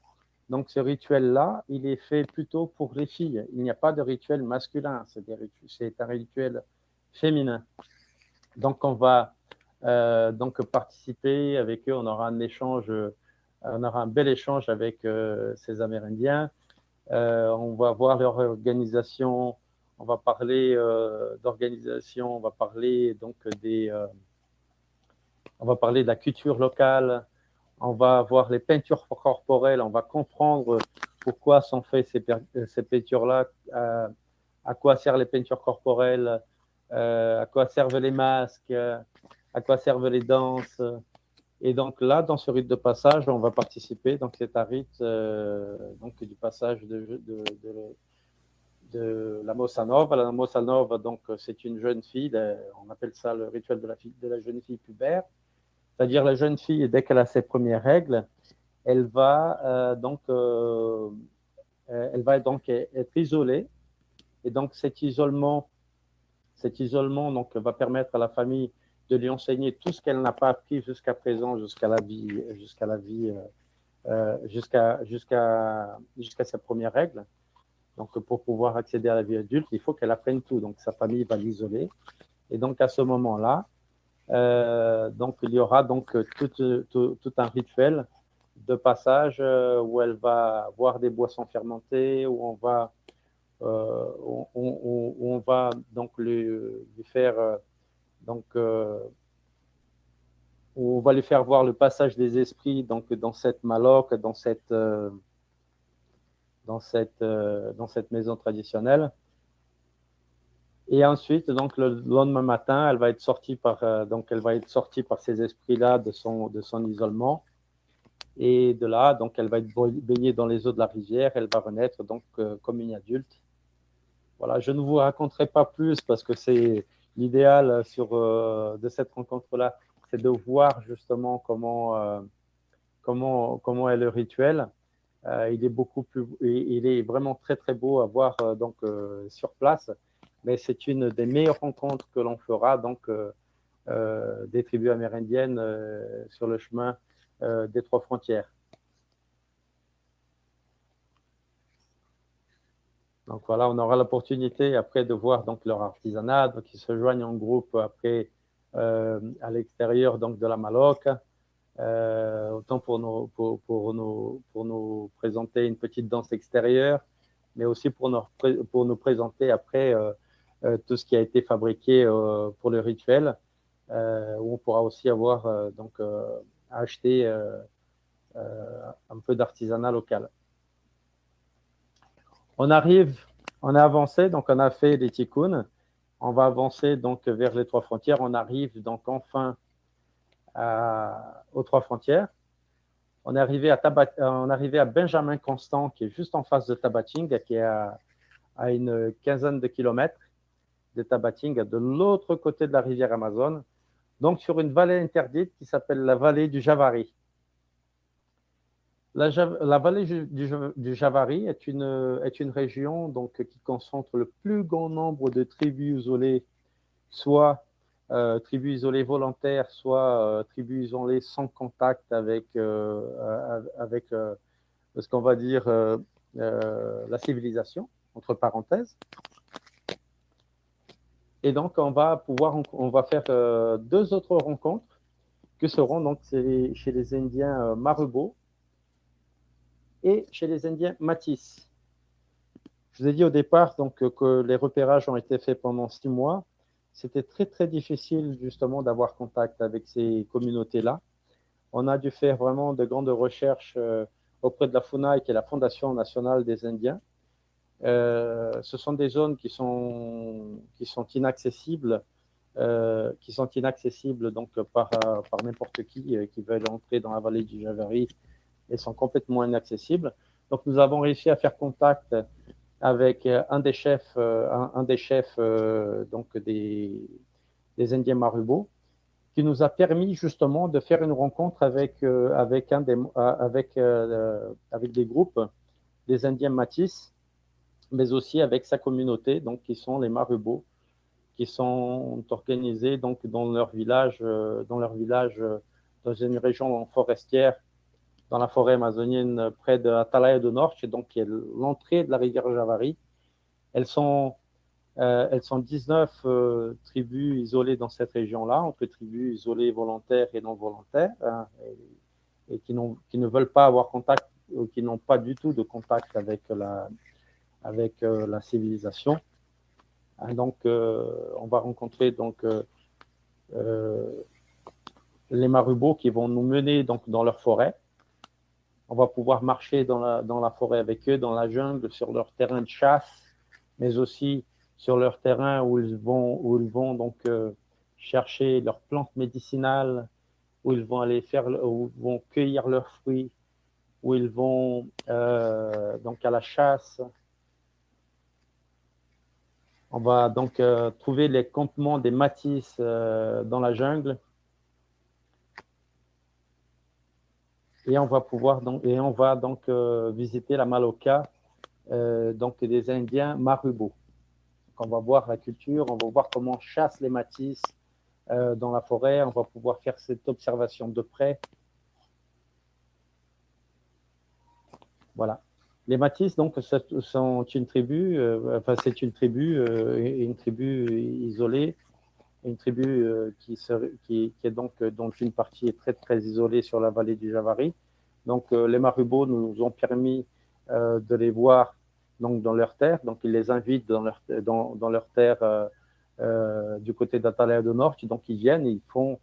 donc ce rituel-là, il est fait plutôt pour les filles. Il n'y a pas de rituel masculin, c'est un rituel féminin. Donc on va donc participer avec eux, on aura un bel échange avec ces Amérindiens. On va voir leur organisation, on va parler d'organisation, on va parler donc on va parler de la culture locale, on va voir les peintures corporelles, on va comprendre pourquoi sont faites ces peintures-là, à quoi servent les peintures corporelles, à quoi servent les masques, à quoi servent les danses. Et donc là, dans ce rite de passage, on va participer. Donc c'est un rite donc du passage de la Mossa Nova. La Mossa Nova, donc c'est une jeune fille. On appelle ça le rituel de la jeune fille pubère. C'est-à-dire la jeune fille, dès qu'elle a ses premières règles, elle va donc être isolée. Et donc cet isolement donc, va permettre à la famille de lui enseigner tout ce qu'elle n'a pas appris jusqu'à présent, jusqu'à ses premières règles. Donc, pour pouvoir accéder à la vie adulte, il faut qu'elle apprenne tout. Donc, sa famille va l'isoler. Et donc, à ce moment-là, donc, il y aura donc tout un rituel de passage où elle va boire des boissons fermentées, où on va donc lui faire où on va lui faire voir le passage des esprits donc dans cette Maloc, dans cette maison traditionnelle. Et ensuite, donc le lendemain matin, elle va être sortie par ces esprits-là de son isolement. Et de là, donc elle va être baignée dans les eaux de la rivière. Elle va renaître donc comme une adulte. Voilà, je ne vous raconterai pas plus parce que l'idéal de cette rencontre-là, c'est de voir justement comment est le rituel. Il est vraiment très très beau à voir sur place, mais c'est une des meilleures rencontres que l'on fera des tribus amérindiennes sur le chemin des trois frontières. Donc voilà, on aura l'opportunité après de voir donc leur artisanat, donc ils se joignent en groupe après à l'extérieur donc de la Maloc, autant pour nous présenter une petite danse extérieure, mais aussi pour nous présenter après tout ce qui a été fabriqué pour le rituel, où on pourra aussi avoir acheter un peu d'artisanat local. On a avancé, donc on a fait les Tikounes. On va avancer donc vers les trois frontières. On arrive donc enfin aux trois frontières. On est arrivé à Benjamin Constant, qui est juste en face de Tabatinga, qui est à une quinzaine de kilomètres de Tabatinga, de l'autre côté de la rivière Amazone, donc sur une vallée interdite qui s'appelle la vallée du Javari. La vallée du Javari est une région donc, qui concentre le plus grand nombre de tribus isolées, soit tribus isolées volontaires, soit tribus isolées sans contact avec ce qu'on va dire la civilisation, entre parenthèses. Et donc, on va faire deux autres rencontres que seront donc chez les Indiens Marubo et chez les Indiens Matis. Je vous ai dit au départ donc, que les repérages ont été faits pendant 6 mois. C'était très, très difficile justement d'avoir contact avec ces communautés-là. On a dû faire vraiment de grandes recherches auprès de la FUNAI, qui est la Fondation nationale des Indiens. Ce sont des zones qui sont inaccessibles, donc par n'importe qui veulent entrer dans la vallée du Javari. Elles sont complètement inaccessibles. Donc, nous avons réussi à faire contact avec un des chefs donc des Indiens Marubo, qui nous a permis justement de faire une rencontre avec des groupes des Indiens Matis, mais aussi avec sa communauté, donc qui sont les Marubo, qui sont organisés donc dans leur village, dans une région forestière, dans la forêt amazonienne près de Atalaya do Norte, donc qui est l'entrée de la rivière Javari. Elles sont 19 tribus isolées dans cette région-là, entre tribus isolées volontaires et non volontaires, et qui ne veulent pas avoir contact, ou qui n'ont pas du tout de contact avec la civilisation. Donc, on va rencontrer donc les Marubo qui vont nous mener donc dans leur forêt. On va pouvoir marcher dans la forêt avec eux, dans la jungle, sur leur terrain de chasse, mais aussi sur leur terrain où ils vont donc chercher leurs plantes médicinales, où ils vont cueillir leurs fruits, où ils vont donc à la chasse. On va donc trouver les campements des Matis dans la jungle. Et on va visiter la Maloca donc des Indiens Marubo. Donc on va voir la culture, on va voir comment on chasse les Matis dans la forêt. On va pouvoir faire cette observation de près. Voilà. Les Matis, donc, sont une tribu, c'est une tribu isolée, une tribu qui est donc, dont une partie est très, très isolée sur la vallée du Javari. Donc, les Marubo nous ont permis de les voir donc, dans leur terre. Donc, ils les invitent dans leur terre du côté d'Atalaya do Norte. Donc, ils viennent et ils font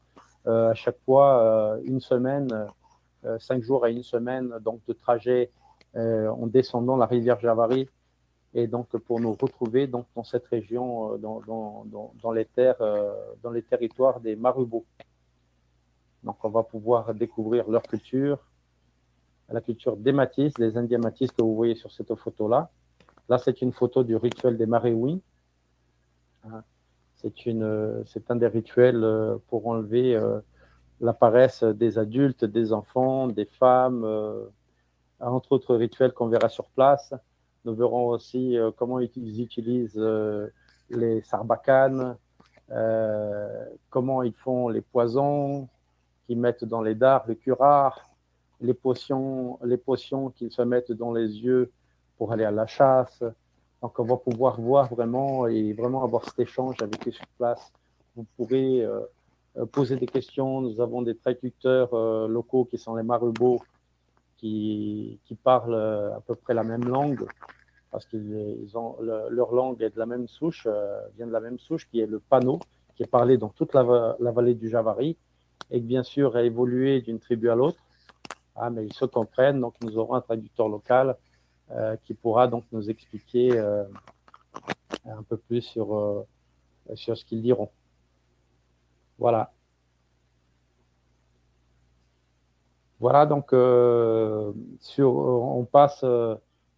à chaque fois une semaine, 5 jours à une semaine donc, de trajet en descendant la rivière Javari, et donc pour nous retrouver donc, dans cette région, dans les territoires des Marubo. Donc on va pouvoir découvrir leur culture, la culture des Matis, les Indiens Matis que vous voyez sur cette photo-là. Là, c'est une photo du rituel des Marewi. C'est un des rituels pour enlever la paresse des adultes, des enfants, des femmes, entre autres rituels qu'on verra sur place. Nous verrons aussi comment ils utilisent les sarbacanes, comment ils font les poisons qu'ils mettent dans les dards, le curare, les potions qu'ils se mettent dans les yeux pour aller à la chasse. Donc, on va pouvoir voir vraiment et vraiment avoir cet échange avec eux sur place. Vous pourrez poser des questions. Nous avons des traducteurs locaux qui sont les Marubo qui parlent à peu près la même langue parce leur langue est de la même souche, vient de la même souche qui est le Pano, qui est parlé dans toute la vallée du Javari et qui bien sûr a évolué d'une tribu à l'autre. Ah, mais ils se comprennent, donc nous aurons un traducteur local qui pourra donc nous expliquer un peu plus sur ce qu'ils diront. Voilà. Voilà, donc on passe.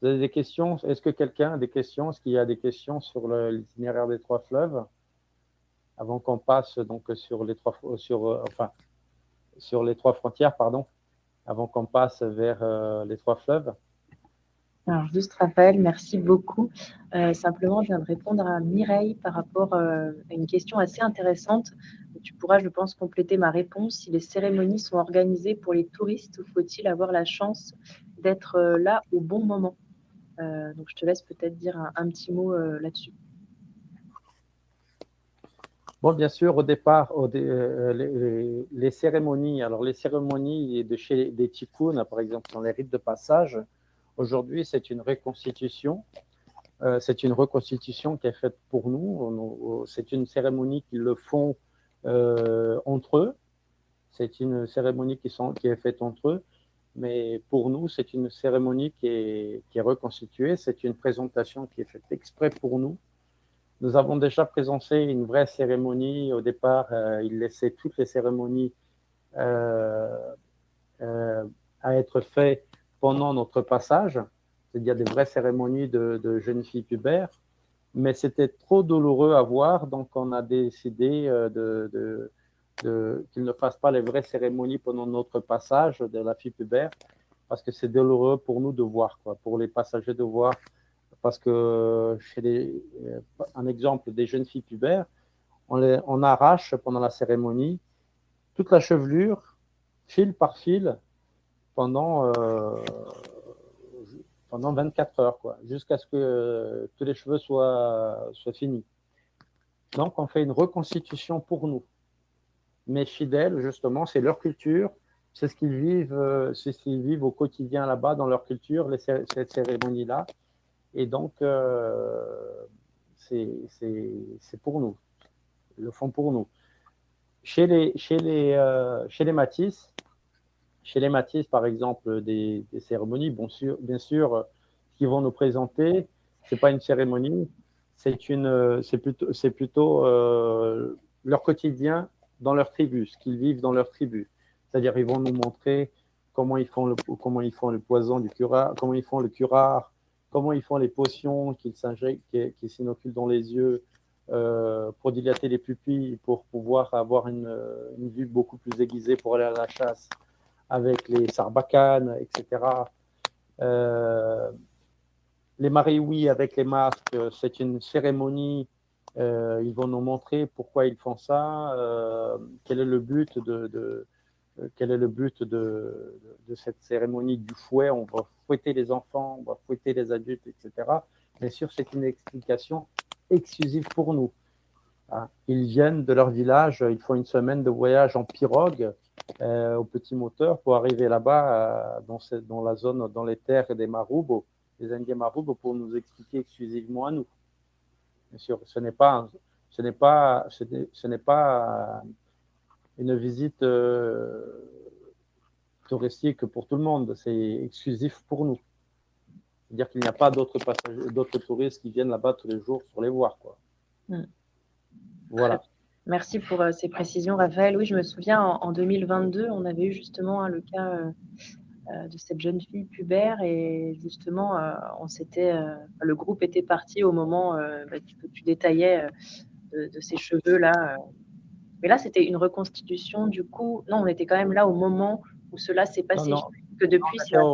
Vous avez des questions? Est-ce que quelqu'un a des questions? Est-ce qu'il y a des questions sur l'itinéraire des trois fleuves avant qu'on passe donc sur les trois frontières, pardon, avant qu'on passe vers les trois fleuves? Alors, juste Raphaël, merci beaucoup. Simplement, je viens de répondre à Mireille par rapport à une question assez intéressante. Tu pourras, je pense, compléter ma réponse. Si les cérémonies sont organisées pour les touristes, faut-il avoir la chance d'être là au bon moment? Donc, je te laisse peut-être dire un petit mot là-dessus. Bon, bien sûr, au départ, les cérémonies, alors les cérémonies des Tikounes, par exemple, sont les rites de passage. Aujourd'hui, c'est une reconstitution. C'est une reconstitution qui est faite pour nous. C'est une cérémonie qu'ils le font entre eux. C'est une cérémonie qui est faite entre eux. Mais pour nous, c'est une cérémonie qui est reconstituée. C'est une présentation qui est faite exprès pour nous. Nous avons déjà présencé une vraie cérémonie. Au départ, ils laissaient toutes les cérémonies à être faites pendant notre passage, c'est-à-dire des vraies cérémonies de jeunes filles pubères. Mais c'était trop douloureux à voir, donc on a décidé qu'ils ne fassent pas les vraies cérémonies pendant notre passage de la fille pubère, parce que c'est douloureux pour nous de voir, quoi, pour les passagers de voir. Parce que un exemple des jeunes filles pubères, on arrache pendant la cérémonie toute la chevelure, fil par fil, pendant 24 heures, quoi, jusqu'à ce que tous les cheveux soient finis. Donc, on fait une reconstitution pour nous. Mais fidèles, justement, c'est leur culture, c'est ce qu'ils vivent au quotidien là-bas, dans leur culture, cette cérémonie-là. Et donc, c'est pour nous. Ils le font pour nous. Chez les Matisses, par exemple, des cérémonies, bien sûr, ce qu'ils vont nous présenter, ce n'est pas une cérémonie, c'est plutôt leur quotidien dans leur tribu, ce qu'ils vivent dans leur tribu. C'est-à-dire, ils vont nous montrer comment ils font le poison du curare, comment ils font le curare, comment ils font les potions qu'ils s'inoculent dans les yeux pour dilater les pupilles, pour pouvoir avoir une vue beaucoup plus aiguisée pour aller à la chasse, avec les sarbacanes, etc. Les marioui avec les masques, c'est une cérémonie. Ils vont nous montrer pourquoi ils font ça, quel est le but de cette cérémonie du fouet. On va fouetter les enfants, on va fouetter les adultes, etc. Bien sûr, c'est une explication exclusive pour nous. Ils viennent de leur village, ils font une semaine de voyage en pirogue au petit moteur pour arriver là-bas dans la zone, dans les terres des Maroubos, les Indiens Maroubos, pour nous expliquer exclusivement à nous. Bien sûr, ce n'est pas une visite touristique pour tout le monde, c'est exclusif pour nous. C'est-à-dire qu'il n'y a pas d'autres touristes qui viennent là-bas tous les jours pour les voir, quoi. Voilà. Merci pour ces précisions, Raphaël. Oui, je me souviens, en 2022, on avait eu justement le cas de cette jeune fille pubère et justement, le groupe était parti au moment que tu détaillais de ces cheveux-là. Mais là, c'était une reconstitution, du coup. Non, on était quand même là au moment où cela s'est Non, passé. non, J'imagine que depuis, on cela. était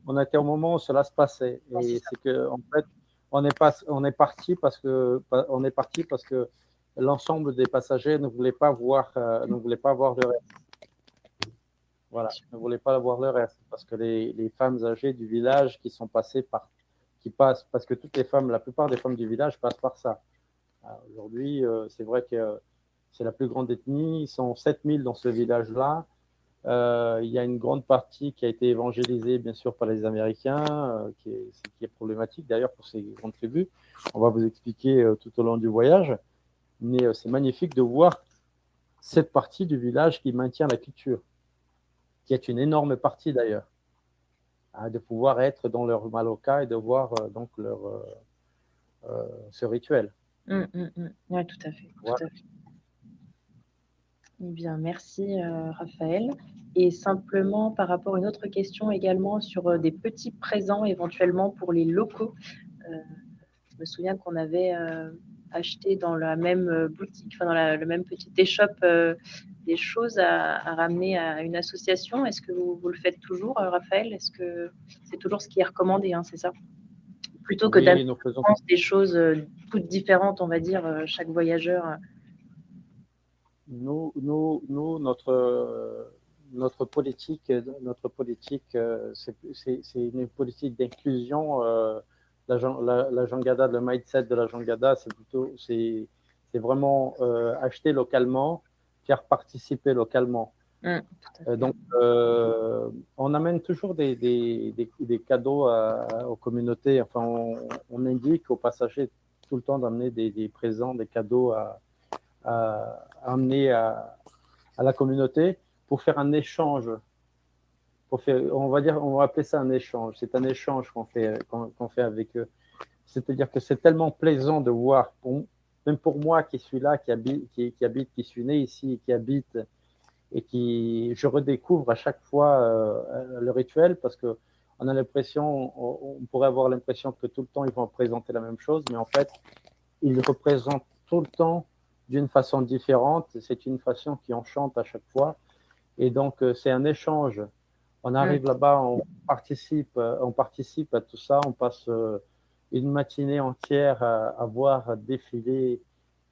on était au moment où cela se passait. Ouais, c'est Et ça. c'est que, en fait, on est parti parce que l'ensemble des passagers ne voulaient pas voir, le reste. Voilà, ne voulaient pas voir le reste parce que les femmes âgées du village qui passent, parce que toutes les femmes, la plupart des femmes du village passent par ça. Aujourd'hui, c'est vrai que c'est la plus grande ethnie. Ils sont 7000 dans ce village-là. Il y a une grande partie qui a été évangélisée, bien sûr, par les Américains, qui est problématique d'ailleurs pour ces grandes tribus. On va vous expliquer tout au long du voyage. Mais c'est magnifique de voir cette partie du village qui maintient la culture, qui est une énorme partie d'ailleurs, de pouvoir être dans leur maloka et de voir donc ce rituel. Ouais, tout à fait, Voilà. tout à fait. Eh bien, merci, Raphaël. Et simplement par rapport à une autre question également sur, des petits présents éventuellement pour les locaux. Je me souviens qu'on avait, acheté dans la même, boutique, enfin dans le même petit échoppe, des choses à ramener à une association. Est-ce que vous le faites toujours, Raphaël? Est-ce que c'est toujours ce qui est recommandé, hein, c'est ça? Plutôt que d'amener Oui, nous faisons. des choses, toutes différentes, on va dire, chaque voyageur. Notre politique, c'est une politique d'inclusion. La Jangada, le mindset de la Jangada, c'est vraiment acheter localement, faire participer localement. Tout à fait. Donc, on amène toujours des cadeaux aux communautés. Enfin, on indique aux passagers tout le temps d'amener des présents, des cadeaux à amener à la communauté pour faire un échange. On va appeler ça un échange. C'est un échange qu'on fait avec eux. C'est-à-dire que c'est tellement plaisant de voir, même pour moi qui suis là, qui suis né ici, qui habite et je redécouvre à chaque fois le rituel parce que on a l'impression, on pourrait avoir l'impression que tout le temps ils vont présenter la même chose, mais en fait, ils représentent tout le temps d'une façon différente. C'est une façon qui enchante à chaque fois. Et donc, c'est un échange. On arrive là-bas, on participe à tout ça. On passe une matinée entière à voir défiler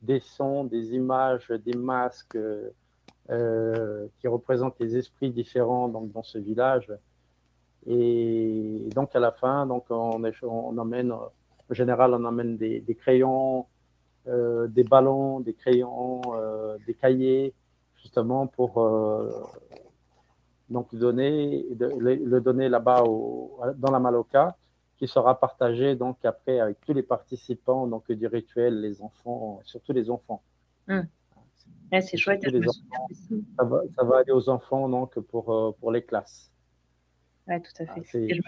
des sons, des images, des masques qui représentent les esprits différents donc, dans ce village. Et donc, à la fin, donc, on emmène, en général, on emmène des crayons, des ballons, des crayons, des cahiers, justement pour donc le donner là-bas dans la Maloka, qui sera partagé donc après avec tous les participants donc du rituel, les enfants, surtout les enfants. Ouais, c'est chouette. Surtout les enfants. Ça va aller aux enfants donc pour les classes. Ouais, tout à fait. Et je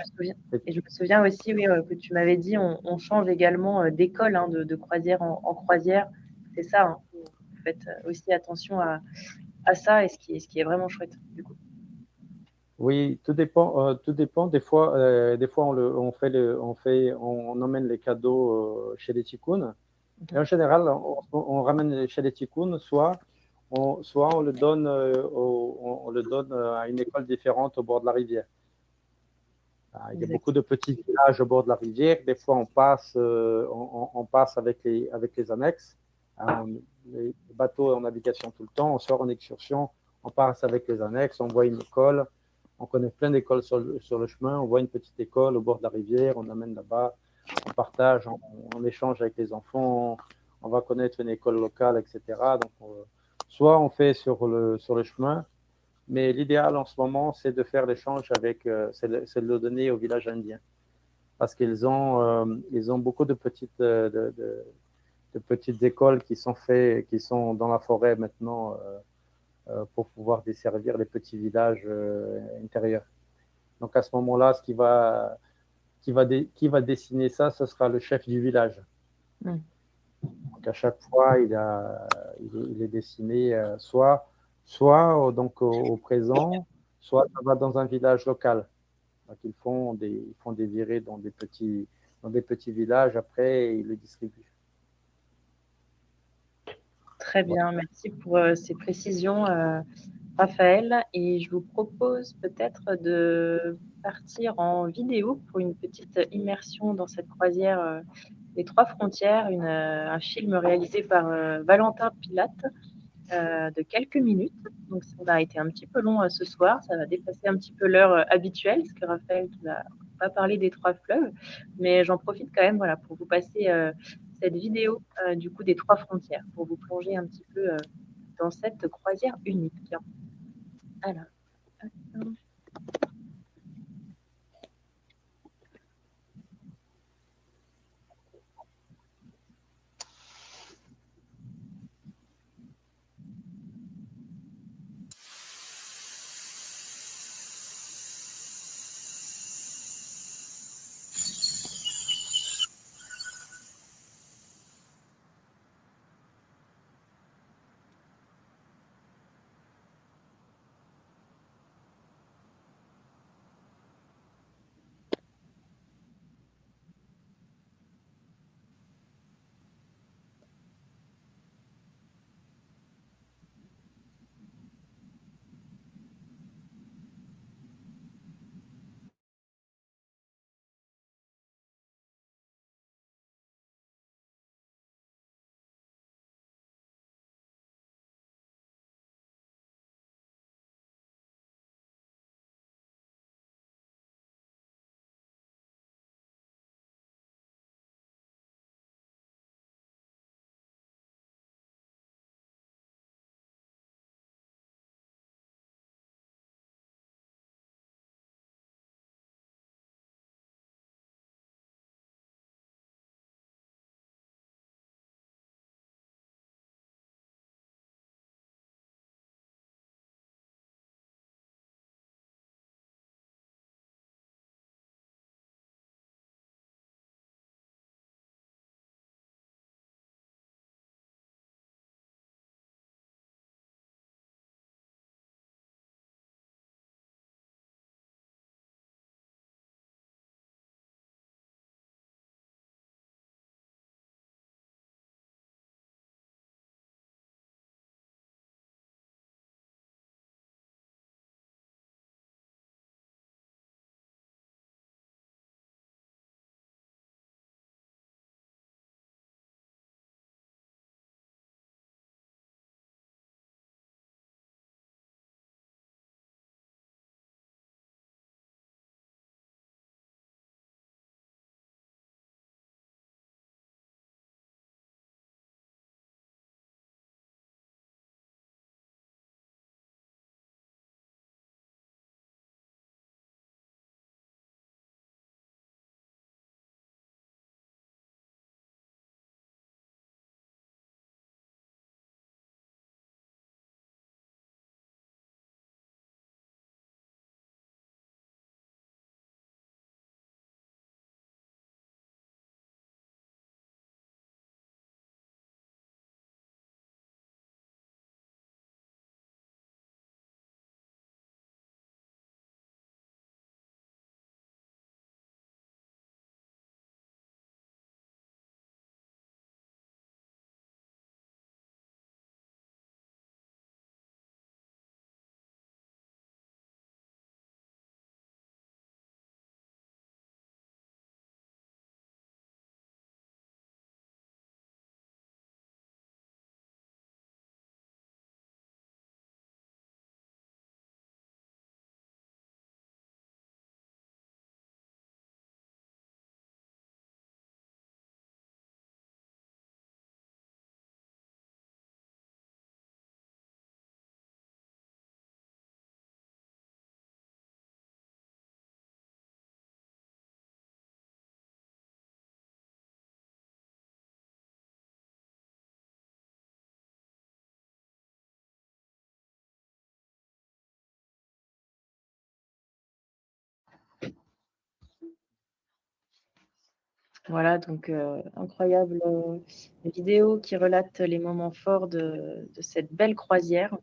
me souviens aussi, oui, que tu m'avais dit, on change également d'école, hein, de croisière en croisière. C'est ça, hein. Vous faites aussi attention à ça, et ce qui est vraiment chouette, du coup. Oui, tout dépend. Tout dépend. Des fois, on emmène les cadeaux chez les ticounes. Et en général, on ramène chez les ticounes, soit on le donne, on le donne à une école différente au bord de la rivière. Il y a beaucoup de petits villages au bord de la rivière. Des fois, on passe avec les annexes. Les bateaux en navigation tout le temps. On sort en excursion, on passe avec les annexes, on voit une école. On connaît plein d'écoles sur le chemin. On voit une petite école au bord de la rivière. On amène là-bas, on partage, on échange avec les enfants. On va connaître une école locale, etc. Donc, soit on fait sur le chemin, mais l'idéal en ce moment, c'est de faire l'échange c'est de le donner au village indien. Parce qu'ils ont beaucoup de petites écoles qui sont dans la forêt maintenant pour pouvoir desservir les petits villages intérieurs. Donc à ce moment-là, qui va dessiner ça, ce sera le chef du village. Donc à chaque fois, il est dessiné soit donc au présent, soit ça va dans un village local. Donc ils font des virées dans des petits villages. Après, ils le distribuent. Très bien, merci pour ces précisions, Raphaël. Et je vous propose peut-être de partir en vidéo pour une petite immersion dans cette croisière Les Trois Frontières, un film réalisé par Valentin Pilate de quelques minutes. Donc ça va été un petit peu long ce soir, ça va dépasser un petit peu l'heure habituelle, parce que Raphaël ne va pas parler des trois fleuves, mais j'en profite quand même voilà, pour vous passer cette vidéo du coup des Trois Frontières, pour vous plonger un petit peu dans cette croisière unique. Alors, attends. Voilà, donc incroyable vidéo qui relate les moments forts de cette belle croisière.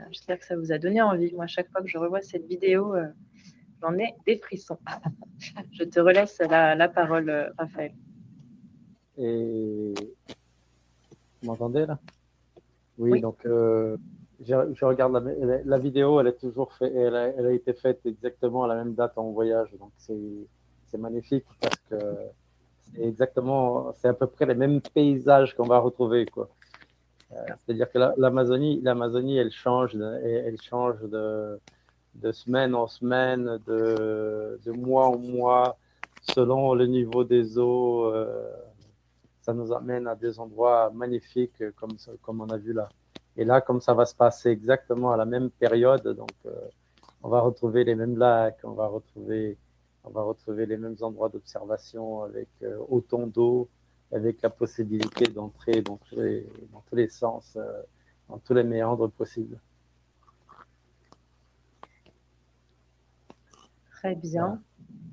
J'espère que ça vous a donné envie. Moi, à chaque fois que je revois cette vidéo, j'en ai des frissons. Je te relaisse la parole, Raphaël. Et vous m'entendez là? Oui, Oui, donc je regarde la vidéo, elle est toujours fait, elle a été faite exactement à la même date en voyage, donc c'est magnifique parce que c'est exactement, c'est à peu près les mêmes paysages qu'on va retrouver, quoi. C'est-à-dire que l'Amazonie, elle change de semaine en semaine, de mois en mois, selon le niveau des eaux. Ça nous amène à des endroits magnifiques comme on a vu là. Et là, comme ça va se passer exactement à la même période, donc on va retrouver les mêmes lacs, on va retrouver les mêmes endroits d'observation avec autant d'eau, avec la possibilité d'entrer dans tous les sens, dans tous les méandres possibles. très Voilà. bien.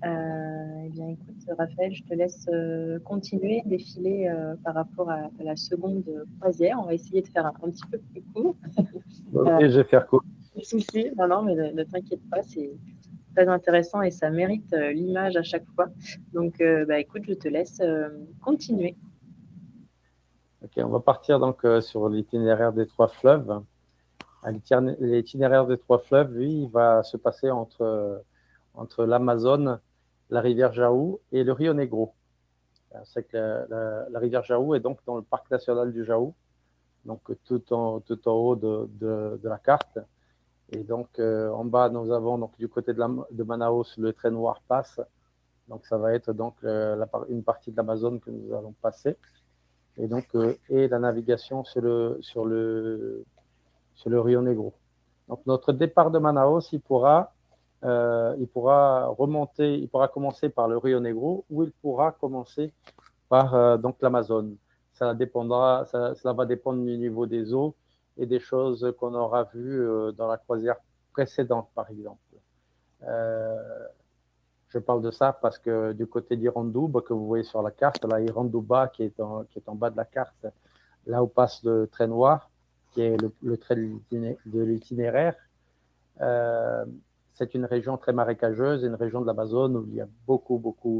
Eh bien, écoute, Raphaël, je te laisse continuer, défiler par rapport à la seconde croisière. On va essayer de faire un petit peu plus court. Ok, je vais faire court. Pas de souci, non, non, mais ne t'inquiète pas, c'est très intéressant et ça mérite l'image à chaque fois. Donc, bah, écoute, je te laisse continuer. Ok, on va partir donc sur l'itinéraire des trois fleuves. L'itinéraire des trois fleuves, lui, il va se passer entre l'Amazone, la rivière Jaú et le Rio Negro. C'est que la rivière Jaú est donc dans le parc national du Jaú, donc tout en haut de la carte. Et donc en bas, nous avons donc du côté de Manaus le trait noir passe. Donc ça va être donc une partie de l'Amazone que nous allons passer. Et donc et la navigation sur le Rio Negro. Donc notre départ de Manaus, il pourra remonter, il pourra commencer par le Rio Negro ou il pourra commencer par donc l'Amazone. Cela va dépendre du niveau des eaux et des choses qu'on aura vues dans la croisière précédente, par exemple. Euh, je parle de ça parce que du côté d'Iranduba, que vous voyez sur la carte, là, Iranduba qui est en bas de la carte, là où passe le trait noir, qui est le trait de l'itinéraire, euh, c'est une région très marécageuse, une région de l'Amazone où il y a beaucoup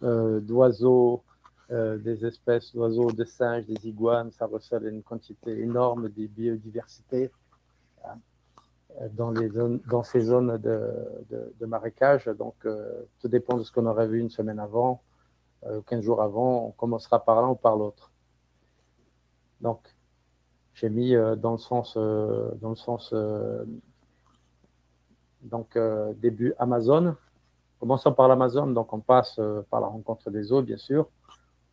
d'oiseaux, des espèces d'oiseaux, de singes, des iguanes. Ça recèle une quantité énorme de biodiversité dans ces zones de marécage. Donc, tout dépend de ce qu'on aurait vu une semaine avant, 15 jours avant. On commencera par l'un ou par l'autre. Donc, j'ai mis dans le sens donc, début Amazon. Commençons par l'Amazon, donc on passe par la rencontre des eaux, bien sûr.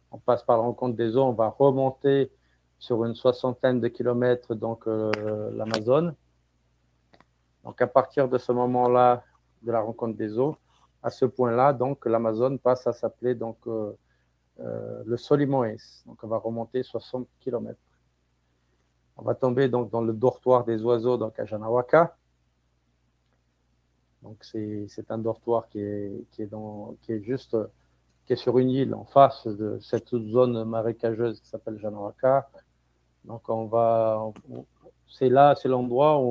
On passe par la rencontre des eaux, on va remonter sur une soixantaine de kilomètres, donc l'Amazone. Donc à partir de ce moment-là, de la rencontre des eaux, à ce point-là, donc l'Amazone passe à s'appeler donc le Solimões. Donc on va remonter 60 kilomètres. On va tomber donc dans le dortoir des oiseaux, donc à Janahuaca. Donc c'est un dortoir qui est juste qui est sur une île en face de cette zone marécageuse qui s'appelle Janahuaca. Donc c'est l'endroit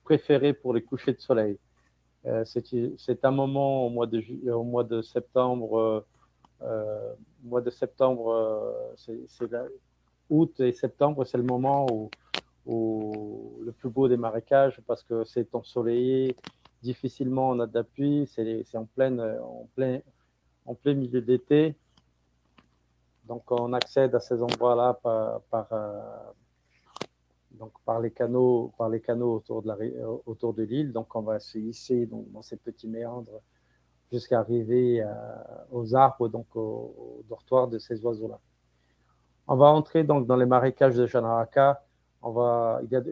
préféré pour les couchers de soleil. C'est un moment au mois de septembre, août et septembre, c'est le moment où le plus beau démarrage parce que c'est ensoleillé, difficilement on a d'appui, c'est en plein milieu d'été. Donc on accède à ces endroits-là par les canaux autour de l'île. Donc on va se hisser dans ces petits méandres jusqu'à arriver aux arbres, donc au dortoir de ces oiseaux-là. On va entrer donc dans les marécages de Janahuaca.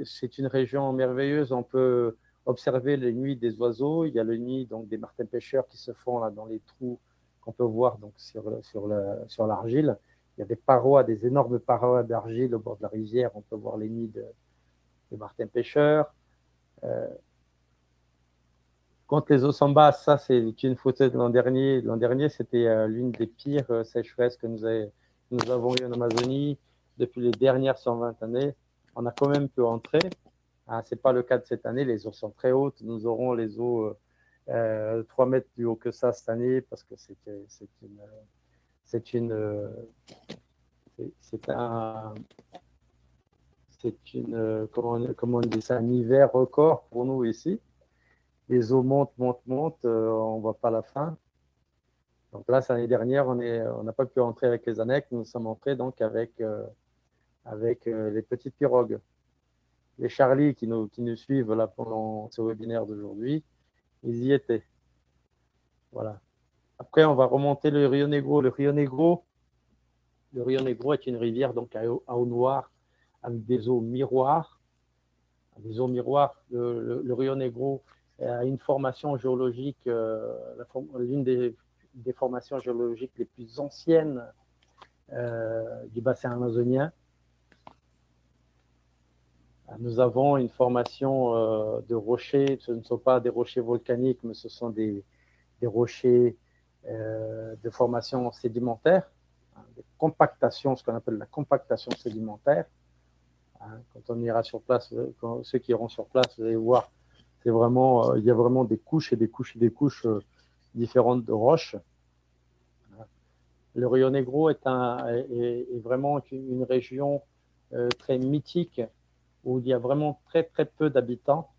C'est une région merveilleuse. On peut observer les nids des oiseaux. Il y a le nid donc des martins pêcheurs qui se font là dans les trous qu'on peut voir donc sur l'argile. Il y a des énormes parois d'argile au bord de la rivière. On peut voir les nids des martins pêcheurs. Contre les eaux sont basses, ça c'est une photo de l'an dernier. L'an dernier, c'était l'une des pires sécheresses que nous avons eues en Amazonie depuis les dernières 120 années. On a quand même pu entrer. Ce n'est pas le cas de cette année, les eaux sont très hautes. Nous aurons les eaux 3 mètres plus haut que ça cette année parce que c'est un, comment on dit ça, un hiver record pour nous ici. Les eaux montent, on ne voit pas la fin. Donc là, l'année dernière, on n'a pas pu entrer avec les annexes, nous sommes entrés donc avec les petites pirogues. Les Charlie qui nous suivent là pendant ce webinaire d'aujourd'hui, ils y étaient. Voilà. Après, on va remonter le Rio Negro. Le Rio Negro est une rivière donc à eau noire avec des eaux miroirs. Des eaux miroirs. Le Rio Negro a une formation géologique, l'une des formations géologiques les plus anciennes du bassin amazonien. Nous avons une formation de rochers. Ce ne sont pas des rochers volcaniques, mais ce sont des rochers de formation sédimentaire, de compactation, ce qu'on appelle la compactation sédimentaire. Quand on ira sur place, ceux qui iront sur place, vous allez voir, il y a vraiment des couches et des couches et des couches différentes de roches. Le Rio Negro est vraiment une région très mythique où il y a vraiment très très peu d'habitants,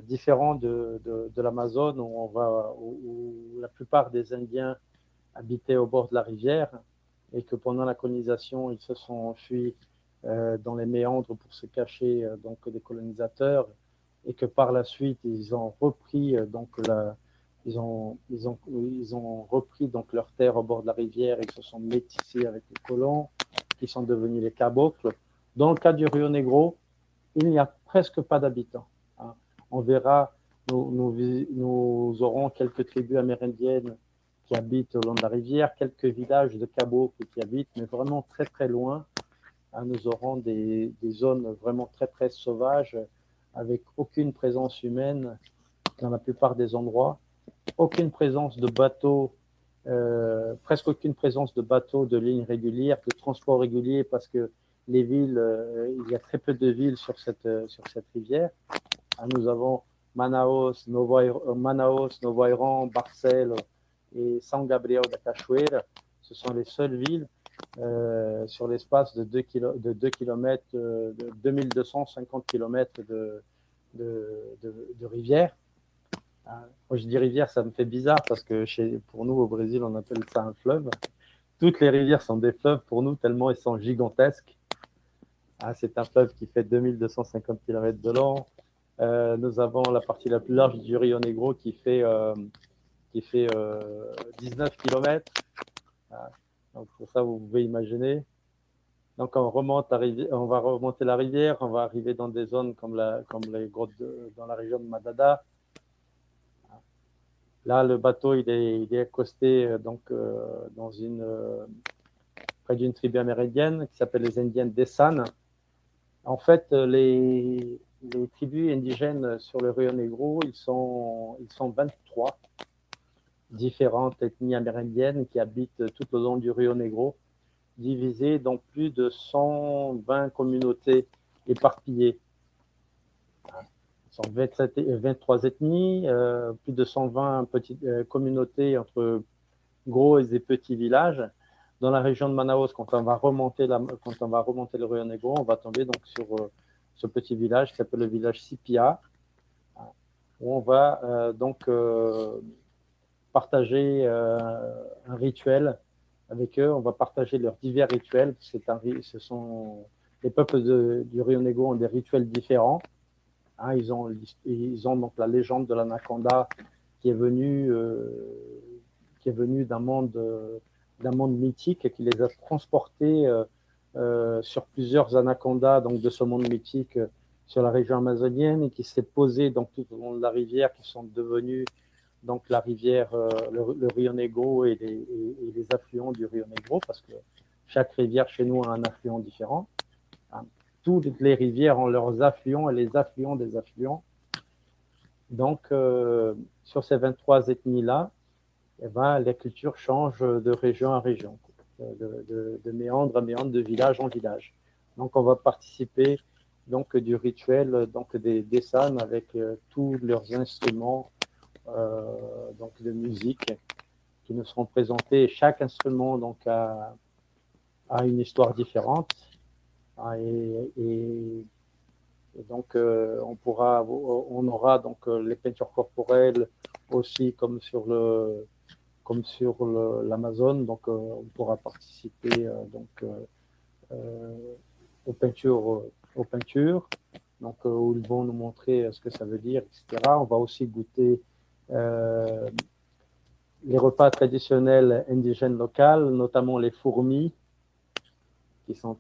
différent de l'Amazone où la plupart des Indiens habitaient au bord de la rivière et que pendant la colonisation, ils se sont enfuis dans les méandres pour se cacher donc des colonisateurs et que par la suite, ils ont repris ils ont repris donc leurs terres au bord de la rivière et se sont métissés avec les colons qui sont devenus les cabocles. Dans le cas du Rio Negro, il n'y a presque pas d'habitants. On verra, nous aurons quelques tribus amérindiennes qui habitent au long de la rivière, quelques villages de cabocles qui habitent, mais vraiment très très loin. Nous aurons des zones vraiment très très sauvages, avec aucune présence humaine dans la plupart des endroits, aucune présence de bateaux, presque aucune présence de bateaux de lignes régulières, de transport régulier, parce que les villes, il y a très peu de villes sur cette rivière. Nous avons Manaus, Novo Airão, Barcelos et São Gabriel da Cachoeira. Ce sont les seules villes sur l'espace de 2 km, de 2250 km de rivière. Quand je dis rivière, ça me fait bizarre parce que pour nous, au Brésil, on appelle ça un fleuve. Toutes les rivières sont des fleuves pour nous, tellement elles sont gigantesques. C'est un fleuve qui fait 2250 km de long. Nous avons la partie la plus large du Rio Negro qui fait 19 km. Donc pour ça, vous pouvez imaginer. Donc on va remonter la rivière, on va arriver dans des zones comme les grottes dans la région de Madada. Là, le bateau il est accosté près d'une tribu amérindienne qui s'appelle les Indiennes d'Essan. En fait, les tribus indigènes sur le Rio Negro, ils sont 23 différentes ethnies amérindiennes qui habitent tout au long du Rio Negro, divisées dans plus de 120 communautés éparpillées. Ce sont 23 ethnies, plus de 120 petites communautés entre gros et petits villages. Dans la région de Manaus, quand on va remonter le Rio Negro, on va tomber donc sur ce petit village qui s'appelle le village Sipia, où on va partager un rituel avec eux. On va partager leurs divers rituels. Les peuples du Rio Negro ont des rituels différents. Ils ont donc la légende de l'anaconda qui est venue d'un monde mythique et qui les a transportés sur plusieurs anacondas donc de ce monde mythique sur la région amazonienne et qui s'est posé donc tout au long de la rivière, qui sont devenus donc la rivière, le Rio Negro et les affluents du Rio Negro, parce que chaque rivière chez nous a un affluent différent. Toutes les rivières ont leurs affluents et les affluents des affluents. Donc, sur ces 23 ethnies-là, la culture change de région à région, de méandre à méandre, de village en village. Donc, on va participer donc, du rituel des Dessan avec tous leurs instruments de musique qui nous seront présentés. Chaque instrument donc, a une histoire différente. Et donc, on aura donc les peintures corporelles aussi comme sur l'Amazon. Donc, on pourra participer aux peintures. Donc, où ils vont nous montrer ce que ça veut dire, etc. On va aussi goûter les repas traditionnels indigènes locaux, notamment les fourmis, qui sont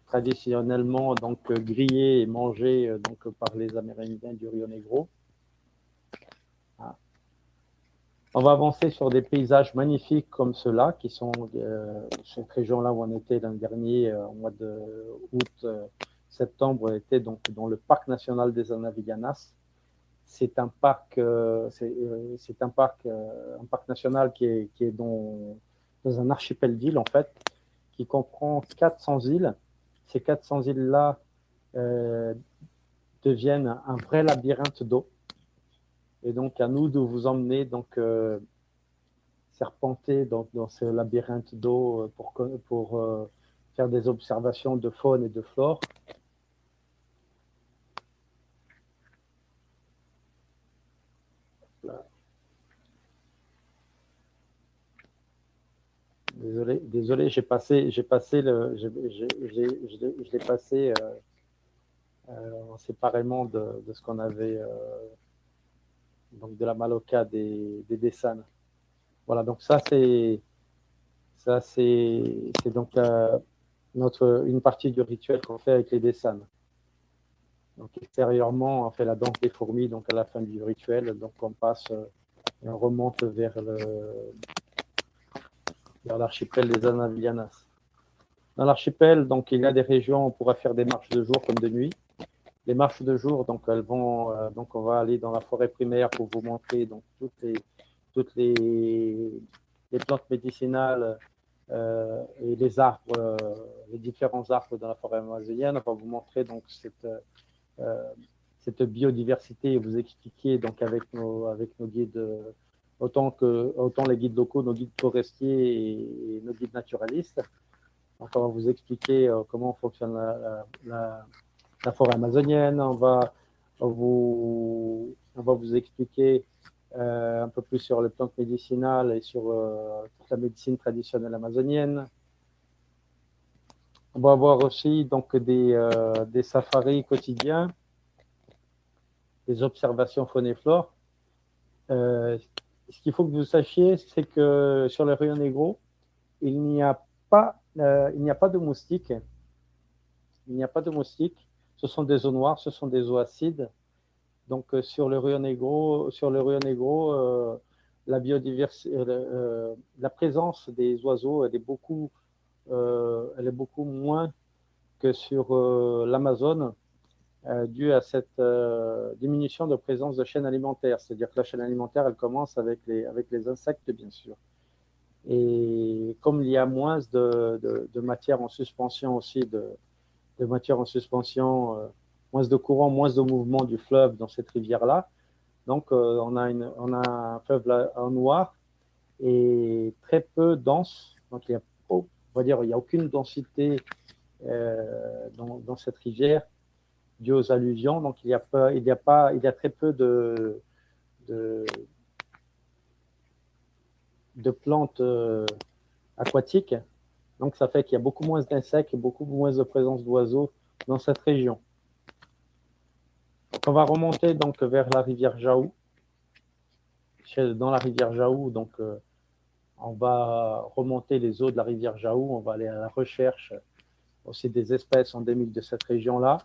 traditionnellement donc grillés et mangés donc par les Amérindiens du Rio Negro. On va avancer sur des paysages magnifiques comme ceux-là, qui sont cette région-là où on était l'an dernier, au mois d'août, septembre, était donc dans le parc national des Anaviganas. C'est un parc, un parc national qui est dans un archipel d'îles en fait, qui comprend 400 îles. Ces 400 îles-là deviennent un vrai labyrinthe d'eau. Et donc, à nous de vous emmener donc, serpenter dans ce labyrinthe d'eau pour faire des observations de faune et de flore. Désolé, je l'ai passé séparément de ce qu'on avait, donc de la Maloca des Dessans. Voilà, donc ça c'est donc une partie du rituel qu'on fait avec les Dessans. Donc extérieurement, on fait la danse des fourmis, donc à la fin du rituel, donc on passe et on remonte vers l'archipel des Anavianas. Dans l'archipel, donc il y a des régions où on pourra faire des marches de jour comme de nuit. Les marches de jour, donc elles vont, donc on va aller dans la forêt primaire pour vous montrer donc toutes les plantes médicinales et les arbres, les différents arbres dans la forêt amazonienne. On va vous montrer donc cette biodiversité et vous expliquer donc avec nos guides, autant les guides locaux, nos guides forestiers et nos guides naturalistes. Donc on va vous expliquer comment fonctionne la forêt amazonienne. On va vous expliquer un peu plus sur les plantes médicinales et sur toute la médecine traditionnelle amazonienne. On va avoir aussi donc des safaris quotidiens, des observations faune et flore. Ce qu'il faut que vous sachiez, c'est que sur le Rio Negro, il n'y a pas de moustiques. Il n'y a pas de moustiques. Ce sont des eaux noires, ce sont des eaux acides. Donc sur le Rio Negro, la biodiversité, la présence des oiseaux, elle est beaucoup moins que sur l'Amazone, due à cette diminution de présence de chaînes alimentaires. C'est-à-dire que la chaîne alimentaire, elle commence avec les insectes, bien sûr. Et comme il y a moins de matière en suspension aussi, de matière en suspension, moins de courant, moins de mouvement du fleuve dans cette rivière-là, donc on a un fleuve noir et très peu dense. Donc il n'y a aucune densité dans cette rivière due aux alluvions. Donc il y a très peu de plantes aquatiques. Donc ça fait qu'il y a beaucoup moins d'insectes et beaucoup moins de présence d'oiseaux dans cette région. Donc, on va remonter donc vers la rivière Jaou. Dans la rivière Jaou, donc on va remonter les eaux de la rivière Jaou. On va aller à la recherche aussi des espèces endémiques de cette région-là.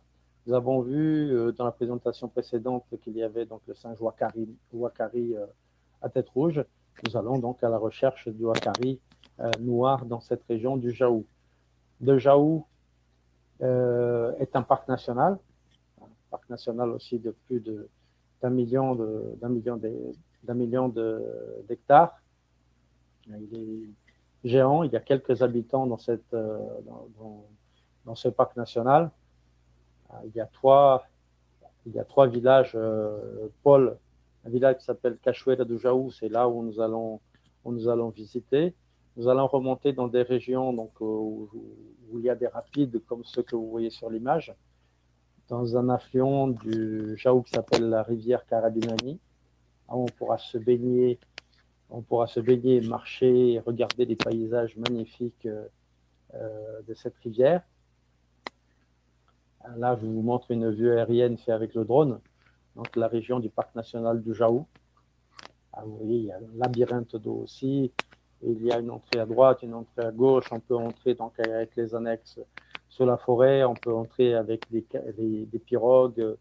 Nous avons vu dans la présentation précédente qu'il y avait donc le singe Ouakari à tête rouge. Nous allons donc à la recherche du Ouakari noir dans cette région du Jaou. Le Jaou est un parc national aussi de plus d'un million d'hectares. Il est géant, il y a quelques habitants dans ce parc national. Il y a trois villages pôles. Un village qui s'appelle Cachoeira do Jaú, c'est là où nous allons visiter. Nous allons remonter dans des régions donc, où il y a des rapides comme ceux que vous voyez sur l'image, dans un affluent du Jaou qui s'appelle la rivière Karabinani. On pourra se baigner, marcher et regarder les paysages magnifiques de cette rivière. Là, je vous montre une vue aérienne faite avec le drone, donc la région du parc national du Jaou. Vous voyez, il y a un labyrinthe d'eau aussi. Il y a une entrée à droite, une entrée à gauche. On peut entrer donc avec les annexes sur la forêt. On peut entrer avec des pirogues,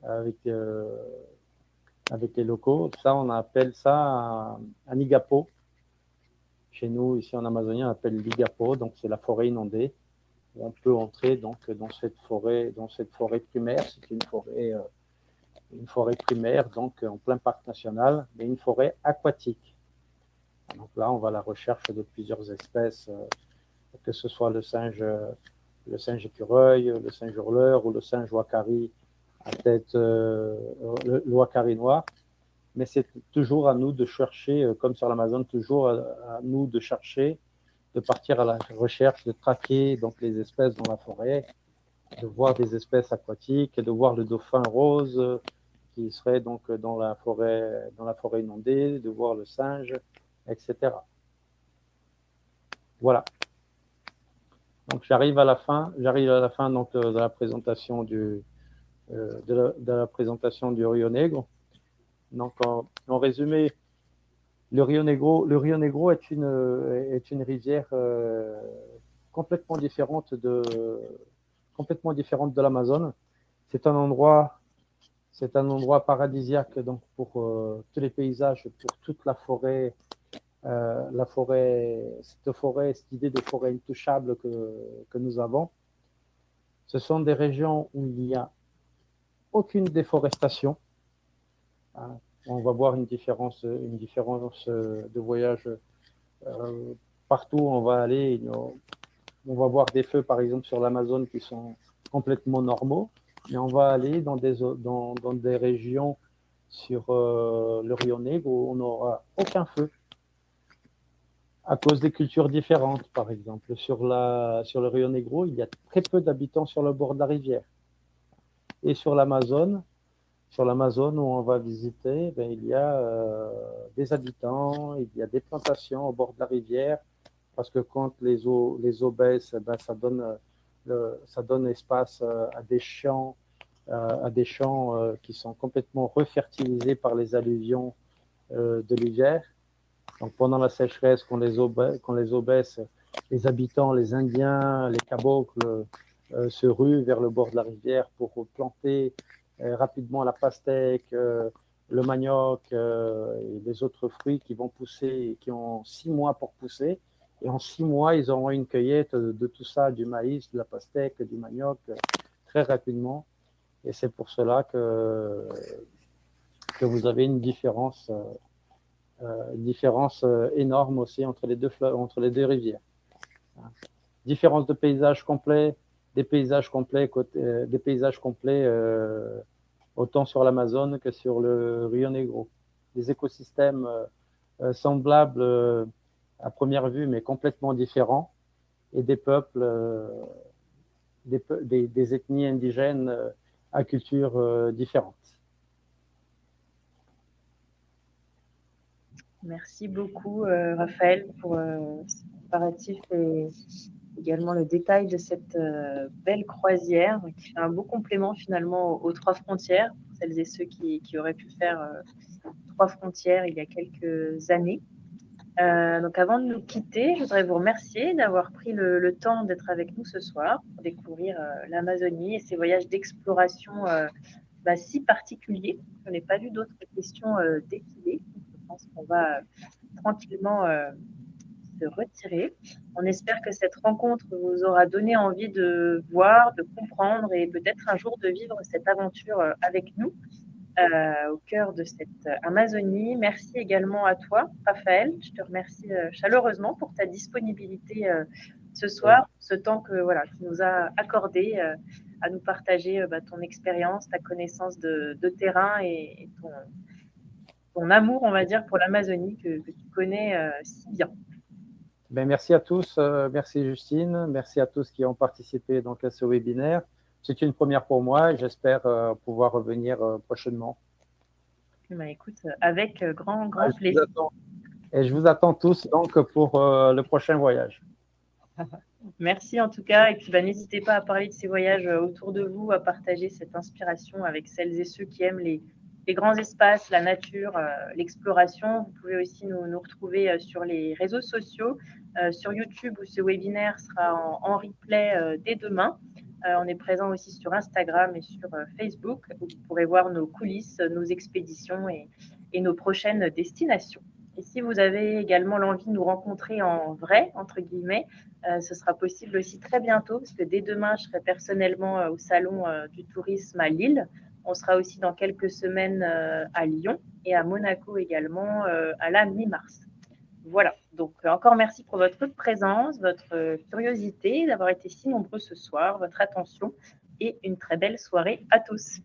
avec les locaux. Ça, on appelle ça un igapo. Chez nous, ici en Amazonie, on appelle l'igapo. Donc, c'est la forêt inondée. On peut entrer donc dans cette forêt primaire. C'est une forêt primaire, donc en plein parc national, mais une forêt aquatique. Donc là, on va à la recherche de plusieurs espèces, que ce soit le singe écureuil, le singe hurleur ou le singe ouakari à tête, le ouakari noir. Mais c'est toujours à nous de chercher, comme sur l'Amazone, toujours à nous de chercher, de partir à la recherche, de traquer donc les espèces dans la forêt, de voir des espèces aquatiques, de voir le dauphin rose qui serait donc dans la forêt inondée, de voir le singe, etc. Voilà. Donc j'arrive à la fin donc, de la présentation de la présentation du Rio Negro. Donc en résumé, le Rio Negro est une rivière complètement différente de l'Amazone. C'est un endroit paradisiaque donc pour tous les paysages, pour toute la forêt. Cette idée de forêt intouchable que nous avons. Ce sont des régions où il n'y a aucune déforestation. On va voir une différence de voyage partout où on va aller. On va voir des feux, par exemple, sur l'Amazone qui sont complètement normaux, mais on va aller dans des régions sur le Rio Negro où on n'aura aucun feu, à cause des cultures différentes, par exemple. Sur le Rio Negro, il y a très peu d'habitants sur le bord de la rivière. Et sur l'Amazone où on va visiter, il y a des habitants, il y a des plantations au bord de la rivière, parce que quand les eaux baissent, ça donne espace à des champs, qui sont complètement refertilisés par les alluvions de l'hiver. Donc pendant la sécheresse, quand les eaux baissent, les habitants, les Indiens, les cabocles se ruent vers le bord de la rivière pour planter rapidement la pastèque, le manioc et les autres fruits qui vont pousser, qui ont 6 mois pour pousser. Et en 6 mois, ils auront une cueillette de tout ça, du maïs, de la pastèque, du manioc, très rapidement. Et c'est pour cela que vous avez une différence énorme aussi entre les deux rivières. Différence de paysage complet, des paysages complets autant sur l'Amazone que sur le Rio Negro. Des écosystèmes semblables à première vue, mais complètement différents, et des peuples, des ethnies indigènes à culture différentes. Merci beaucoup, Raphaël, pour ce comparatif et également le détail de cette belle croisière qui fait un beau complément finalement aux 3 frontières, pour celles et ceux qui auraient pu faire 3 frontières il y a quelques années. Donc avant de nous quitter, je voudrais vous remercier d'avoir pris le temps d'être avec nous ce soir pour découvrir l'Amazonie et ses voyages d'exploration si particuliers. Je n'ai pas vu d'autres questions défilées. Je pense qu'on va tranquillement se retirer. On espère que cette rencontre vous aura donné envie de voir, de comprendre et peut-être un jour de vivre cette aventure avec nous au cœur de cette Amazonie. Merci également à toi, Raphaël. Je te remercie chaleureusement pour ta disponibilité ce soir, ce temps que tu nous as accordé à nous partager ton expérience, ta connaissance de terrain et ton amour, on va dire, pour l'Amazonie que tu connais si bien. Ben, merci à tous, merci Justine, merci à tous qui ont participé donc, à ce webinaire. C'est une première pour moi et j'espère pouvoir revenir prochainement. Bah, écoute, avec grand Ah, plaisir. Et je vous attends tous donc pour le prochain voyage. Merci en tout cas. Et puis, bah, n'hésitez pas à parler de ces voyages autour de vous, à partager cette inspiration avec celles et ceux qui aiment les grands espaces, la nature, l'exploration. Vous pouvez aussi nous retrouver sur les réseaux sociaux, sur YouTube où ce webinaire sera en replay dès demain. On est présent aussi sur Instagram et sur Facebook où vous pourrez voir nos coulisses, nos expéditions et nos prochaines destinations. Et si vous avez également l'envie de nous rencontrer en vrai, entre guillemets, ce sera possible aussi très bientôt, parce que dès demain, je serai personnellement au Salon du tourisme à Lille. On sera aussi dans quelques semaines à Lyon et à Monaco également à la mi-mars. Voilà, donc encore merci pour votre présence, votre curiosité, d'avoir été si nombreux ce soir, votre attention et une très belle soirée à tous.